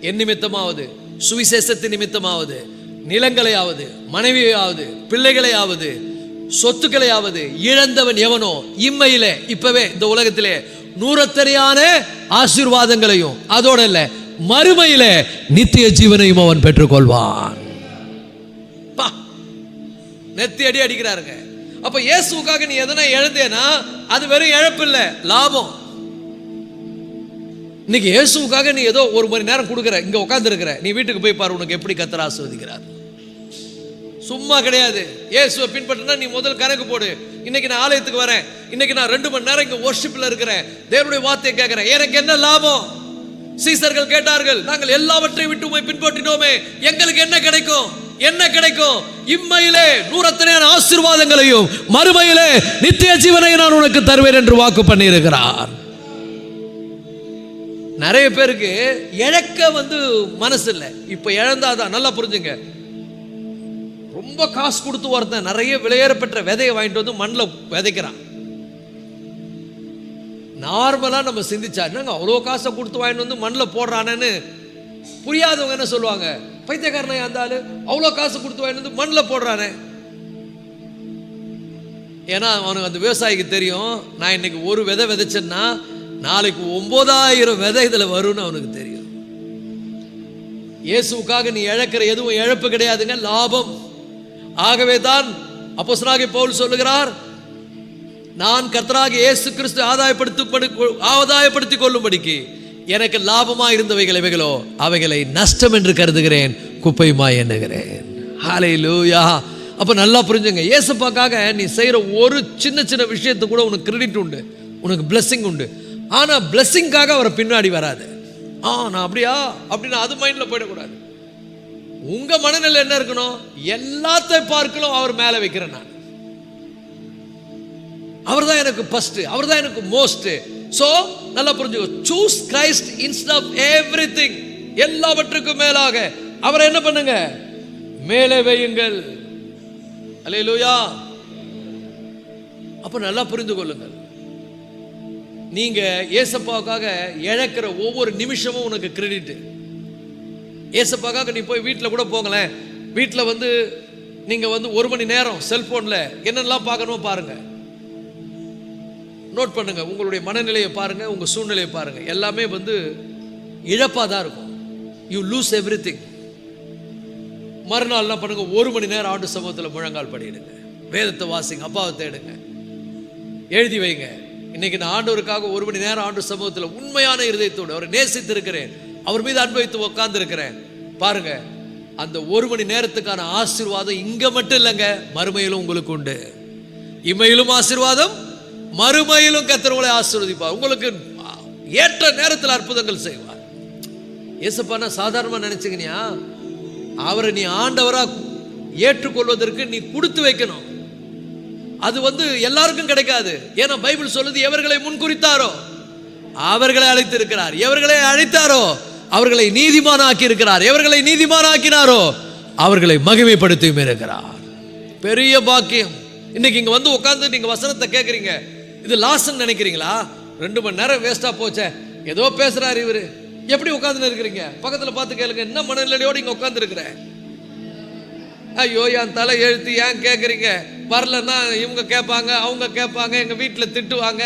என் நிமித்தமாவது, சுவிசேஷத்தின் நிமித்தமாவது, நிலங்களையாவது, மனைவியாவது, பிள்ளைகளையாவது, சொத்துக்களையாவது இழந்தவன் எவனோ இம்மையிலே, இப்பவே இந்த உலகத்திலே நூறத்தனையான ஆசீர்வாதங்களையும், அதோட இல்ல மறுமையிலே நித்திய ஜீவனையும் அவன் பெற்றுக்கொள்வான். நெத்தி அடி அடிக்கிறாருங்க. அப்ப இயேசுக்காக நீ எதனா இழந்தேனா அது வெறும் இழப்பு இல்ல, லாபம். இன்னைக்கு இயேசுக்காக நீ ஏதோ 1 மணி நேரம் கொடுக்குற, இங்க உட்கார்ந்து இருக்கிற, நீ வீட்டுக்கு போய் பாரு உனக்கு எப்படி கர்த்தர் ஆசீர்வதிக்கிறார். சும்மா கிடையாது. இயேசுவை பின்பற்றினா நீ முதல் கணக்கு போடு. இன்னைக்கு நான் ஆலயத்துக்கு வரேன், இன்னைக்கு நான் 2 மணி நேரம் இங்க வொர்ஷிப்ல இருக்கிறேன், தேவனுடைய வார்த்தையை கேட்கிறேன், எனக்கு என்ன லாபம்? சீசர்கள் கேட்டார்கள், நாங்கள் எல்லாவற்றையும் விட்டு உம்மை பின்பற்றினோமே, எங்களுக்கு என்ன கிடைக்கும்? என்ன கிடைக்கும்? இம்மையிலே நூறத்தனையான ஆசீர்வாதங்களையும் மறுமையிலே நித்திய ஜீவனையும் நான் உனக்கு தருவேன் என்று வாக்கு பண்ணி இருக்கிறார். நிறைய பேருக்கு இழக்க மனசு இல்லை. இப்ப இழந்தாதான், நல்லா புரிஞ்சுங்க, ரொம்ப காசு கொடுத்து ஒருத்தன் நிறைய விலையேறப்பெற்ற விதையை வாங்கிட்டு வந்து மண்ணில் விதைக்கிறான். நார்மலா நம்ம சிந்திச்சா, என்னங்க அவ்வளோ காசை கொடுத்து வாங்கிட்டு வந்து மண்ணில் போடுறானேன்னு புரியாதவங்க என்ன சொல்லுவாங்க, பைத்தியக்காரனா இருந்தாலும் அவ்வளோ காசு கொடுத்து வாங்கிட்டு வந்து மண்ணில் போடுறானே. ஏன்னா அவனுக்கு அந்த விவசாயிக்கு தெரியும், நான் இன்னைக்கு ஒரு விதை விதைச்சேன்னா நாளைக்கு 9000 விதை இதுல வரும்னு அவனுக்கு தெரியும். இயேசுக்காக நீ இழக்கிற எதுவும் இழப்பு கிடையாதுங்க, லாபம். ஆகவே தான் அப்போஸ்தலனாகிய பவுல் சொல்லுகிறார், நான் கர்த்தராகிய இயேசு கிறிஸ்து ஆதாயப்படுத்திக் கொள்ளும்படிக்கு எனக்கு லாபமா இருந்தவைகள் எவைகளோ அவைகளை நஷ்டம் என்று கருதுகிறேன், குப்பையுமாய் எண்ணுகிறேன். ஹல்லேலூயா. அப்ப நல்லா புரிஞ்சுங்க, இயேசுக்காக நீ செய்யற ஒரு சின்ன சின்ன விஷயத்துக்கு கூட உனக்கு கிரெடிட் உண்டு, உனக்கு பிளெஸிங் உண்டு. ஆனா பிளெஸிங்காக அவரை பின்னாடி வராது. நான் அப்படியா அப்படின்னு அது மைண்ட்ல போயிடக்கூடாது. உங்க மனநிலை என்ன இருக்கணும்? எல்லாத்தையும் பார்க்கலாம் அவர் மேல வைக்கிறேன், நான் அவர் தான் எனக்கு ஃபர்ஸ்ட், அவர் தான் எனக்கு மோஸ்ட். சோ நல்லா புரிஞ்சுக்கோ, choose Christ instead of everything. எல்லாவற்றுக்கும் மேலாக அவரை என்ன பண்ணுங்க, மேலே வையுங்கள். அல்லேலூயா. அப்ப நல்லா புரிந்து கொள்ளுங்கள், நீங்க ஏசப்பாவுக்காக இழக்கிற ஒவ்வொரு நிமிஷமும் உனக்கு கிரெடிட். ஏசப்பாக்காக நீ போய் வீட்டில் கூட போங்களேன், வீட்டில் நீங்க வந்து 1 மணி நேரம் செல்போன்ல என்னெல்லாம் பார்க்கணுமோ பாருங்க, நோட் பண்ணுங்க. உங்களுடைய மனநிலையை பாருங்க, உங்க சூழ்நிலையை பாருங்க. எல்லாமே வந்து இழப்பா தான் இருக்கும். You lose everything. மறுநாள் என்ன பண்ணுங்க, 1 மணி நேரம் ஆண்டு சமூகத்தில் முழங்கால் படிடுங்க, வேதத்தை வாசிங்க, அப்பாவை தேடுங்க, எழுதி வைங்க. இன்னைக்கு நான் ஆண்டவருக்காக 1 மணி நேரம் ஆண்டு சமூகத்தில் உண்மையான இருதயத்தோடு அவரை நேசித்து இருக்கிறேன், அவர் மீது அன்பு உட்கார்ந்து இருக்கிறேன். பாருங்க, அந்த 1 மணி நேரத்துக்கான ஆசீர்வாதம் இங்க மட்டும் இல்லைங்க, மறுமையிலும் உங்களுக்கு உண்டு. இமையிலும் ஆசீர்வாதம், மறுமையிலும் கர்த்தர் உங்களை ஆசீர்வதிப்பார். உங்களுக்கு ஏற்ற நேரத்தில் அற்புதங்கள் செய்வார். இயேசுப்பான சாதாரணமா நினைச்சுக்கினியா? அவரை நீ ஆண்டவரா ஏற்றுக்கொள்வதற்கு நீ கொடுத்து வைக்கணும். அது வந்து எல்லாருக்கும் கிடைக்காது. ஏன்னா பைபிள் சொல்லுது, எவர்களை முன்குறித்தாரோ அவர்களை அழைத்து இருக்கிறார், எவர்களை அழைத்தாரோ அவர்களை நீதிமான் ஆக்கி இருக்கிறார், எவர்களை நீதிமான் ஆக்கினாரோ அவர்களை மகிமைப்படுத்தியும் இருக்கிறார். பெரிய பாக்கியம். இன்னைக்கு இங்க வந்து உட்கார்ந்து நீங்க வசனத்தை கேட்கறீங்க, இது லாஸ்ன்னு நினைக்கிறீங்களா? 2 மணி நேரம் வேஸ்டா போச்சே, ஏதோ பேசுறாரு இவரு, எப்படி உட்கார்ந்து இருக்கிறீங்க? பக்கத்துல பார்த்து கேளுங்க, என்ன மனநிலையோடு இங்க உட்கார்ந்து இருக்கிற? ஐயோ, என் தலை எழுத்து ஏன் கேட்குறீங்க? வரலன்னா இவங்க கேட்பாங்க, அவங்க கேட்பாங்க, எங்கள் வீட்டில் திட்டுவாங்க,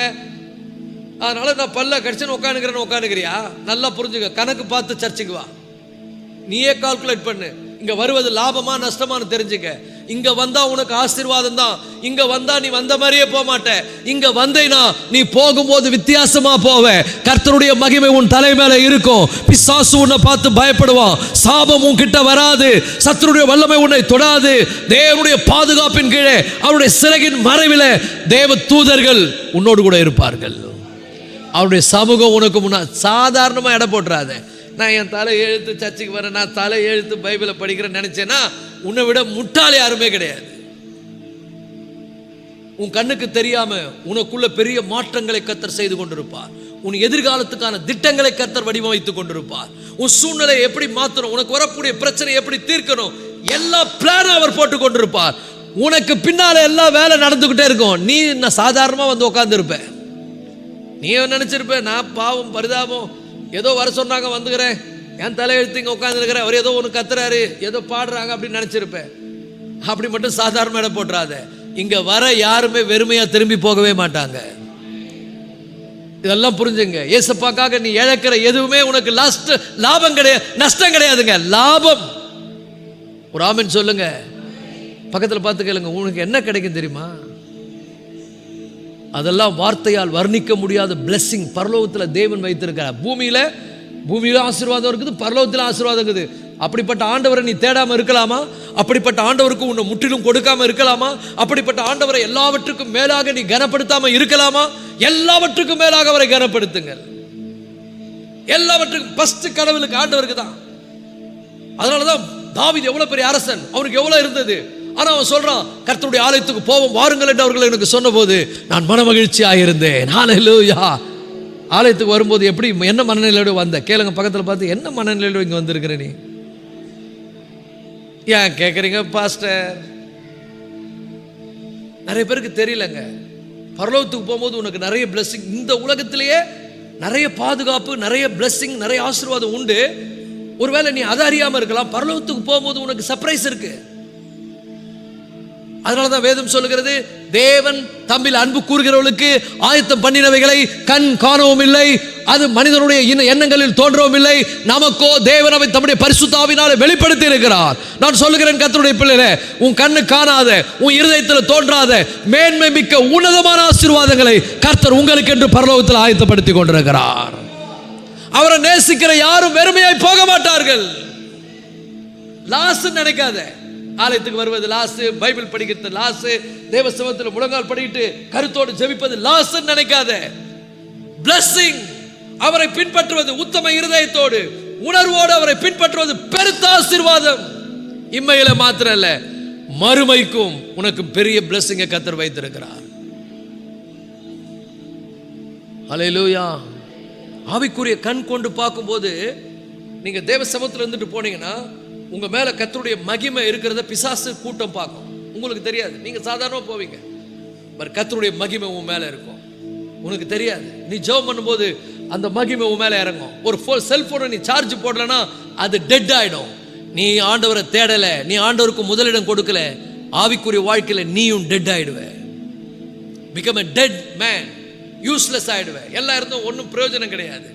அதனால நான் பல்ல கடிச்சுன்னு உட்காந்துக்கிறேன்னு. நல்லா புரிஞ்சுக்க, கணக்கு பார்த்து சர்ச்சுக்கு வா, நீயே கால்குலேட் பண்ணு. இங்கே வருவது லாபமா நஷ்டமானு தெரிஞ்சுக்க. இங்க வந்தா உனக்கு ஆசீர்வாதம் தான். இங்க வந்தா நீ வந்த மாதிரியே போக மாட்ட. இங்க வந்தேனா நீ போகும்போது வித்தியாசமா போவ. கர்த்தருடைய மகிமை உன் தலை மேல இருக்கும். பிசாசு உன்னை பார்த்து பயப்படுவான். சாபம் உன் கிட்ட வராது. சத்துருடைய வல்லமை உன்னை தொடாது. தேவனுடைய பாதுகாப்பின் கீழே, அவருடைய சிறகின் மறைவில தேவ தூதர்கள் உன்னோடு கூட இருப்பார்கள். அவருடைய சமூகம் உனக்கு முன்னா சாதாரணமா எடை போட்டுறாத. நான் என் தலை எழுத்து சர்ச்சுக்கு வரேன், நான் தலை எழுத்து பைபிளை படிக்கிறேன்னு நினைச்சேன்னா உன்னை விட முட்டாள் யாருமே கிடையாது. உன் கண்ணுக்கு தெரியாம உனக்குள்ள பெரிய மாற்றங்களை கர்த்தர் செய்து கொண்டிருப்பார். உன் எதிர்காலத்துக்கான திட்டங்களை கர்த்தர் வடிவமைத்துக் கொண்டிருப்பார். உன் சூழ்நிலை எப்படி மாற்றணும், உனக்கு வரக்கூடிய பிரச்சனை எப்படி தீர்க்கணும், எல்லா பிளானும் அவர் போட்டு கொண்டிருப்பார். உனக்கு பின்னால எல்லா வேலை நடந்துகிட்டே இருக்கும். நீ நான் சாதாரணமா வந்து உட்கார்ந்து இருப்ப. நீ நினைச்சிருப்ப, நான் பாவம் பரிதாபம், ஏதோ வர சொன்னாங்க வந்துக்கிறேன், என் தலையெழுத்து இங்கே உட்காந்துருக்கிறேன், அவர் ஏதோ ஒன்று கத்துறாரு, ஏதோ பாடுறாங்க அப்படின்னு நினச்சிருப்பேன். அப்படி மட்டும் சாதாரண இடம் போட்டுறாத. இங்கே வர யாருமே வெறுமையாக திரும்பி போகவே மாட்டாங்க. இதெல்லாம் புரிஞ்சுங்க. ஏசப்பாக்காக நீ இழக்கிற எதுவுமே உனக்கு லாபம் கிடையாது, நஷ்டம் கிடையாதுங்க, லாபம். ஒரு ஆமென் சொல்லுங்க. பக்கத்தில் பார்த்து கேளுங்க, உனக்கு என்ன கிடைக்கும் தெரியுமா? அதெல்லாம் வார்த்தையால் வர்ணிக்க முடியாத பிளெஸிங் பரலோகத்தில் தேவன் வைத்திருக்கிறார். பூமியில ஆசீர்வாதம் இருக்குது, பரலோகத்தில் ஆசீர்வாதம் இருக்குது. அப்படிப்பட்ட ஆண்டவரை நீ தேடாம இருக்கலாமா? அப்படிப்பட்ட ஆண்டவருக்கு உன்னை முற்றிலும் கொடுக்காம இருக்கலாமா? அப்படிப்பட்ட ஆண்டவரை எல்லாவற்றுக்கும் மேலாக நீ கனப்படுத்தாம இருக்கலாமா? எல்லாவற்றுக்கும் மேலாக அவரை கனப்படுத்துங்கள். எல்லாவற்றுக்கும் ஃபர்ஸ்ட் கடவுளுக்கு, ஆண்டவருக்கு தான். அதனாலதான் தாவீது எவ்வளவு பெரிய அரசன், அவனுக்கு எவ்வளவு இருந்தது. ஆனா அவன் சொல்றான், கர்த்தருடைய ஆலயத்துக்கு போவோம் வாருங்கள் என்று அவர்கள் எனக்கு சொன்ன போது நான் மன மகிழ்ச்சியாக இருந்தேன். ஹல்லேலூயா. ஆலயத்துக்கு வரும்போது எப்படி, என்ன மனநிலையோடு வந்த? கேளுங்க பக்கத்தில் பார்த்து, என்ன மனநிலையோடு இங்கே வந்திருக்கிற நீ? ஏன் கேட்குறீங்க பாஸ்டர்? நிறைய பேருக்கு தெரியலங்க, பரலோகத்துக்கு போகும்போது உனக்கு நிறைய பிளெஸிங், இந்த உலகத்திலேயே நிறைய பாதுகாப்பு, நிறைய பிளெஸிங், நிறைய ஆசீர்வாதம் உண்டு. ஒருவேளை நீ அதை அறியாமல் இருக்கலாம். பரலோகத்துக்கு போகும்போது உனக்கு சர்ப்ரைஸ் இருக்கு. அதனாலதான் வேதம் சொல்லுகிறது, தேவன் தம்மில் அன்பு கூறுகிறவர்களுக்கு ஆயத்தம் பண்ணினவைகளை கண் காணவும் இல்லை, அது மனிதனுடைய எண்ணங்களில் தோன்றவும் இல்லை. நமக்கோ தேவன் அவை தம்முடைய பரிசுத்த ஆவியினாலே வெளிப்படுத்தி இருக்கிறார். நான் சொல்லுகிறேன், கர்த்தருடைய பிள்ளைகளே, உன் கண்ணு காணாத, உன் இருதயத்தில் தோன்றாத மேன்மை மிக்க உன்னதமான ஆசீர்வாதங்களை கர்த்தர் உங்களுக்கு என்று பரலோகத்தில் ஆயத்தப்படுத்தி கொண்டிருக்கிறார். அவரை நேசிக்கிற யாரும் வெறுமையாய் போக மாட்டார்கள். லாஸ்ட் நினைக்காத. ஆலயத்துக்கு வருவது லாஸ், பைபிள் படிக்கிறது லாஸ், தேவ சமூகத்தில் முழங்கால் படிக்கிட்டு கருத்தோடு ஜெபிப்பது லாஸ் நினைக்காத. பிளெஸிங், அவரை பின்பற்றுவது உத்தம இருதயத்தோடு உணர்வோடு அவரை பின்பற்றுவது பெருத்த ஆசீர்வாதம். இம்மையில மாத்திரம் இல்ல, மறுமைக்கும் உனக்கு பெரிய பிளெஸிங்கை கர்த்தர் வைத்திருக்கிறார். ஹல்லேலூயா. ஆவிக்குரிய கண் கொண்டு பார்க்கும்போது, நீங்க தேவ சமூகத்தில் இருந்துட்டு போனீங்கன்னா உங்க மேல கர்த்தருடைய மகிமை இருக்கிறத பிசாசு கூட்டம் பார்க்கும். உங்களுக்கு தெரியாது, நீங்க சாதாரணமா போவீங்க, கர்த்தருடைய மகிமை உன் மேல இருக்கும். உனக்கு தெரியாது. நீ ஜெபம் பண்ணும்போது அந்த மகிமை உன் மேல இறங்கும். ஒரு செல்போனை நீ சார்ஜ் போடலன்னா அது டெட் ஆயிடும். நீ ஆண்டவரை தேடல, நீ ஆண்டவருக்கு முதலிடம் கொடுக்கல, ஆவிக்குரிய வாழ்க்கையில நீயும் டெட் ஆயிடுவ. become a dead man, useless ஆயிடுவ. எல்லாம் இருந்தும் ஒன்றும் பிரயோஜனம் கிடையாது.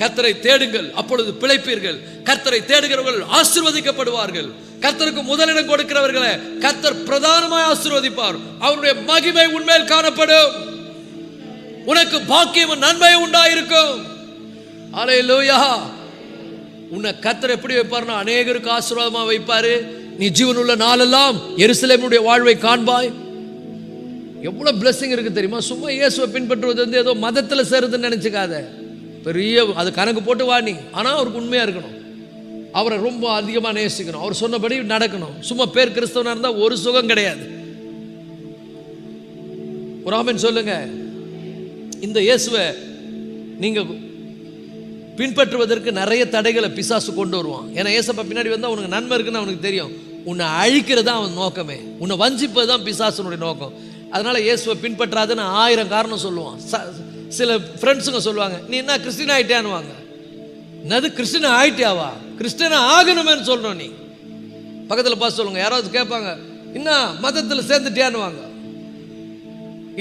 கர்த்தரை தேடுங்கள், அப்பொழுது பிழைப்பீர்கள். கர்த்தரை தேடுகிறவர்கள் ஆசீர்வதிக்கப்படுவார்கள். கர்த்தருக்கு முதலிடம் கொடுக்கிறவர்களை கர்த்தர் பிரதானமாய் ஆசீர்வதிப்பார். அவருடைய மகிமை உன்மேல் காணப்படும். உனக்கு பாக்கியமும் நன்மையும் உண்டாயிருக்கும். அல்லேலூயா. உன்னை கர்த்தர் எப்படி வைப்பார்னா அநேகருக்கு ஆசீர்வாதமா வைப்பாரு. நீ ஜீவனுள்ள நாளெல்லாம் எருசலேமுடைய வாழ்வை காண்பாய். எவ்வளவு பிளெஸிங் இருக்கு தெரியுமா? சும்மா இயேசுவை பின்பற்றுவது வந்து ஏதோ மதத்தில் சேருதுன்னு நினைச்சுக்காத. பெரிய அது கணக்கு போட்டு வா நீ. ஆனால் அவருக்கு உண்மையாக இருக்கணும், அவரை ரொம்ப அதிகமாக நேசிக்கணும், அவர் சொன்னபடி நடக்கணும். சும்மா பேர் கிறிஸ்தவனாக இருந்தால் ஒரு சுகம் கிடையாது. ஒரு ஆமென் சொல்லுங்க. இந்த இயேசுவை நீங்கள் பின்பற்றுவதற்கு நிறைய தடைகளை பிசாசு கொண்டு வருவான். ஏன்னா இயேசப்பா பின்னாடி வந்தால் உனக்கு நன்மை இருக்குன்னு அவனுக்கு தெரியும். உன்னை அழிக்கிறது தான் அவன் நோக்கமே, உன்னை வஞ்சிப்பது தான் பிசாசனுடைய நோக்கம். அதனால இயேசுவை பின்பற்றாதுன்னு 1000 காரணம் சொல்லுவான். சில ஃப்ரெண்ட்ஸுங்க சொல்லுவாங்க, நீ என்ன கிறிஸ்டின் ஆகிட்டியானுவாங்க. என்னது கிறிஸ்டின் ஆகிட்டியாவா? கிறிஸ்டின் ஆகணுமேனு சொல்கிறோம். நீ பக்கத்தில் பார்த்து சொல்லுங்க. யாராவது கேட்பாங்க, என்ன மதத்தில் சேர்ந்துட்டியானுவாங்க.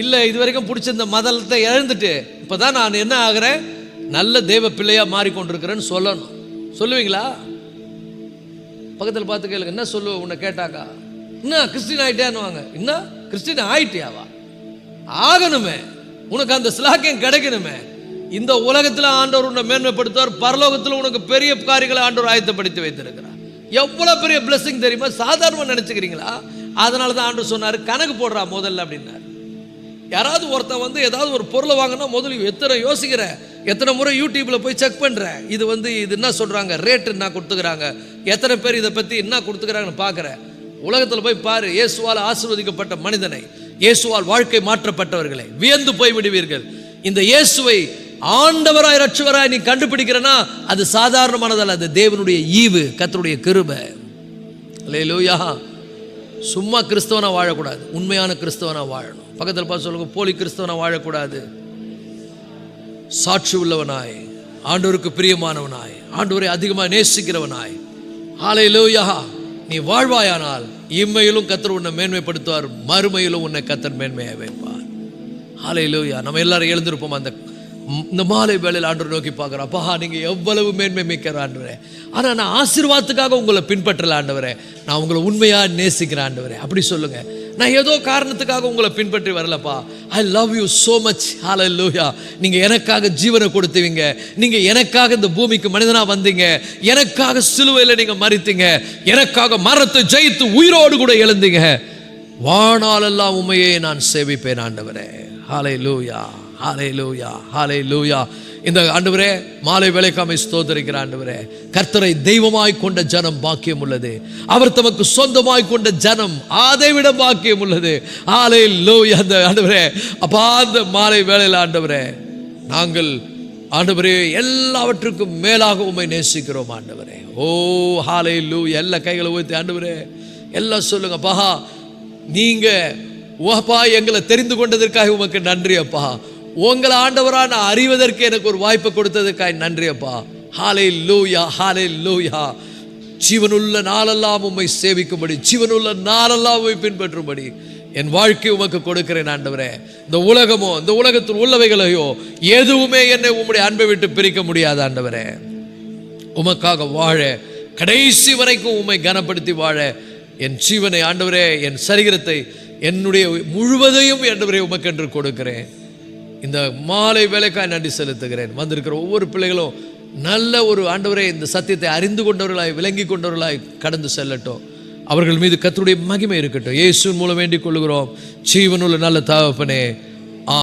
இல்லை, இது வரைக்கும் பிடிச்சிருந்த மதத்தை இழந்துட்டு இப்போ தான் நான் என்ன ஆகிறேன், நல்ல தேவ பிள்ளையாக மாறிக்கொண்டிருக்கிறேன்னு சொல்லணும். சொல்லுவீங்களா? பக்கத்தில் பார்த்து கேளுங்க, என்ன சொல்லுவேன் உன்னை கேட்டாக்கா? என்ன கிறிஸ்டின் ஆகிட்டியானுவாங்க. என்ன கிறிஸ்டின் ஆகிட்டியாவா? ஆகணுமே, உனக்கு அந்த சிலாக்கியம் கிடைக்கணுமே. இந்த உலகத்தில் ஆண்டவர் உன்னை மேன்மைப்படுத்துவார், பரலோகத்தில் உனக்கு பெரிய காரியங்களை ஆண்டவர் ஆயத்தப்படுத்தி வைத்திருக்கிறார். எவ்வளோ பெரிய பிளெஸிங் தெரியுமா? சாதாரணமாக நினச்சிக்கிறீங்களா? அதனால தான் ஆண்டவர் சொன்னார், கணக்கு போடுறா முதல்ல அப்படின்னாரு. யாராவது ஒருத்தன் வந்து ஏதாவது ஒரு பொருளை வாங்கினா முதல்ல எத்தனை யோசிக்கிற, எத்தனை முறை யூடியூப்பில் போய் செக் பண்ணுறேன். இது என்ன சொல்கிறாங்க, ரேட்டு என்ன கொடுத்துக்கிறாங்க, எத்தனை பேர் இதை பற்றி என்ன கொடுத்துக்கிறாங்கன்னு பார்க்குறேன். உலகத்தில் போய் பாரு, இயேசுவால் ஆசீர்வதிக்கப்பட்ட மனிதனை, இயேசுவால் வாழ்க்கை மாற்றப்பட்டவர்களை வியந்து போய் விடுவீர்கள். இந்த இயேசுவை ஆண்டவராய் ரட்சகராய் நீ கண்டுபிடிக்கிறனா அது சாதாரணமானதல்ல, அது தேவனுடைய ஈவு, கர்த்தருடைய கிருபை. அல்லேலூயா. சும்மா கிறிஸ்தவனா வாழக்கூடாது, உண்மையான கிறிஸ்தவனா வாழணும். பக்கத்தில் பார்த்து சொல்லுங்க, போலி கிறிஸ்தவனா வாழக்கூடாது. சாட்சி உள்ளவனாய், ஆண்டவருக்கு பிரியமானவனாய், ஆண்டவரை அதிகமாக நேசிக்கிறவனாய், அல்லேலூயா, நீ வாழ்வாயானால் இம்மையிலும் கர்த்தர் உன்னை மேன்மைப்படுத்துவார், மறுமையிலும் உன்னை கர்த்தர் மேன்மையை வைப்பார். அல்லேலூயா. நம்ம எல்லாரும் எழுந்திருப்போம். இந்த மாலை வேளையில் ஆண்டவரை நோக்கி பார்க்குறோம். அப்பா, நீங்கள் எவ்வளவு மேன்மை மிக்கிற ஆண்டவரே, ஆனால் நான் ஆசீர்வாதத்துக்காக உங்களை பின்பற்றல ஆண்டவரே, நான் உங்களை உண்மையாக நேசிக்கிறேன் ஆண்டவரே. அப்படி சொல்லுங்க. நான் ஏதோ காரணத்துக்காக உங்களை பின்பற்றி வரலப்பா. I love you so much. Hallelujah. நீங்கள் எனக்காக ஜீவனை கொடுத்தீங்க, நீங்கள் எனக்காக இந்த பூமிக்கு மனிதனாக வந்தீங்க, எனக்காக சிலுவையில் நீங்கள் மரித்தீங்க, எனக்காக மரணத்தை ஜெயித்து உயிரோடு கூட எழுந்தீங்க. வாணாலெல்லாம் உண்மையே நான் சேவிப்பேன் ஆண்டவரே. ஹல்லேலூயா, ஹல்லேலூயா, ஹல்லேலூயா. இந்த ஆண்டவரே மாலை வேளைக்காமை ஸ்தோத்திரிக்கிற ஆண்டவரே, கர்த்தரை தெய்வமாய் கொண்ட ஜனம் பாக்கியம் உள்ளது, அவர் தமக்கு சொந்தமாய் கொண்ட ஜனம் அதை விட பாக்கியம் உள்ளது. ஹல்லேலூயா. அந்த ஆண்டவரே அப்பா, அந்த மாலை வேளையில் ஆண்டவரே நாங்கள் ஆண்டவரே எல்லாவற்றுக்கும் மேலாக உம்மை நேசிக்கிறோம் ஆண்டவரே. ஓ ஹல்லேலூயா. எல்லா கைகளை ஊற்றி ஆண்டவரே எல்லாம் சொல்லுங்க. அப்பா, நீங்க ஓப்பா எங்களை தெரிந்து கொண்டதற்காக உமக்கு நன்றி அப்பா. உங்களை ஆண்டவரா நான் அறிவதற்கு எனக்கு ஒரு வாய்ப்பு கொடுத்ததற்காக நன்றி அப்பா. ஹல்லேலூயா, ஹல்லேலூயா. ஜீவனுள்ள நாளெல்லாம் உம்மை சேவிக்கும்படி, ஜீவனுள்ள நாளெல்லாம் உம்மை பின்பற்றும்படி என் வாழ்க்கை உமக்கு கொடுக்கிறேன் ஆண்டவரே. இந்த உலகமோ இந்த உலகத்தில் உள்ளவைகளையோ எதுவுமே என்னை உம்முடைய அன்பை விட்டு பிரிக்க முடியாது ஆண்டவரே. உமக்காக வாழ, கடைசி வரைக்கும் உம்மை கனப்படுத்தி வாழ என் ஜீவனை ஆண்டவரே, என் சரீரத்தை, என்னுடைய முழுவதையும் ஆண்டவரே உமக்கென்று கொடுக்கிறேன். இந்த மாலை வேலைக்காய் நன்றி செலுத்துகிறேன். வந்திருக்கிற ஒவ்வொரு பிள்ளைகளும் நல்ல ஒரு ஆண்டவரே இந்த சத்தியத்தை அறிந்து கொண்டவர்களாய், விளங்கி கொண்டவர்களாய் கடந்து செல்லட்டும். அவர்கள் மீது கர்த்தருடைய மகிமை இருக்கட்டும். இயேசுவின் மூலம் வேண்டிக் கொள்கிறோம் ஜீவனுள்ள நல்ல தகப்பனே.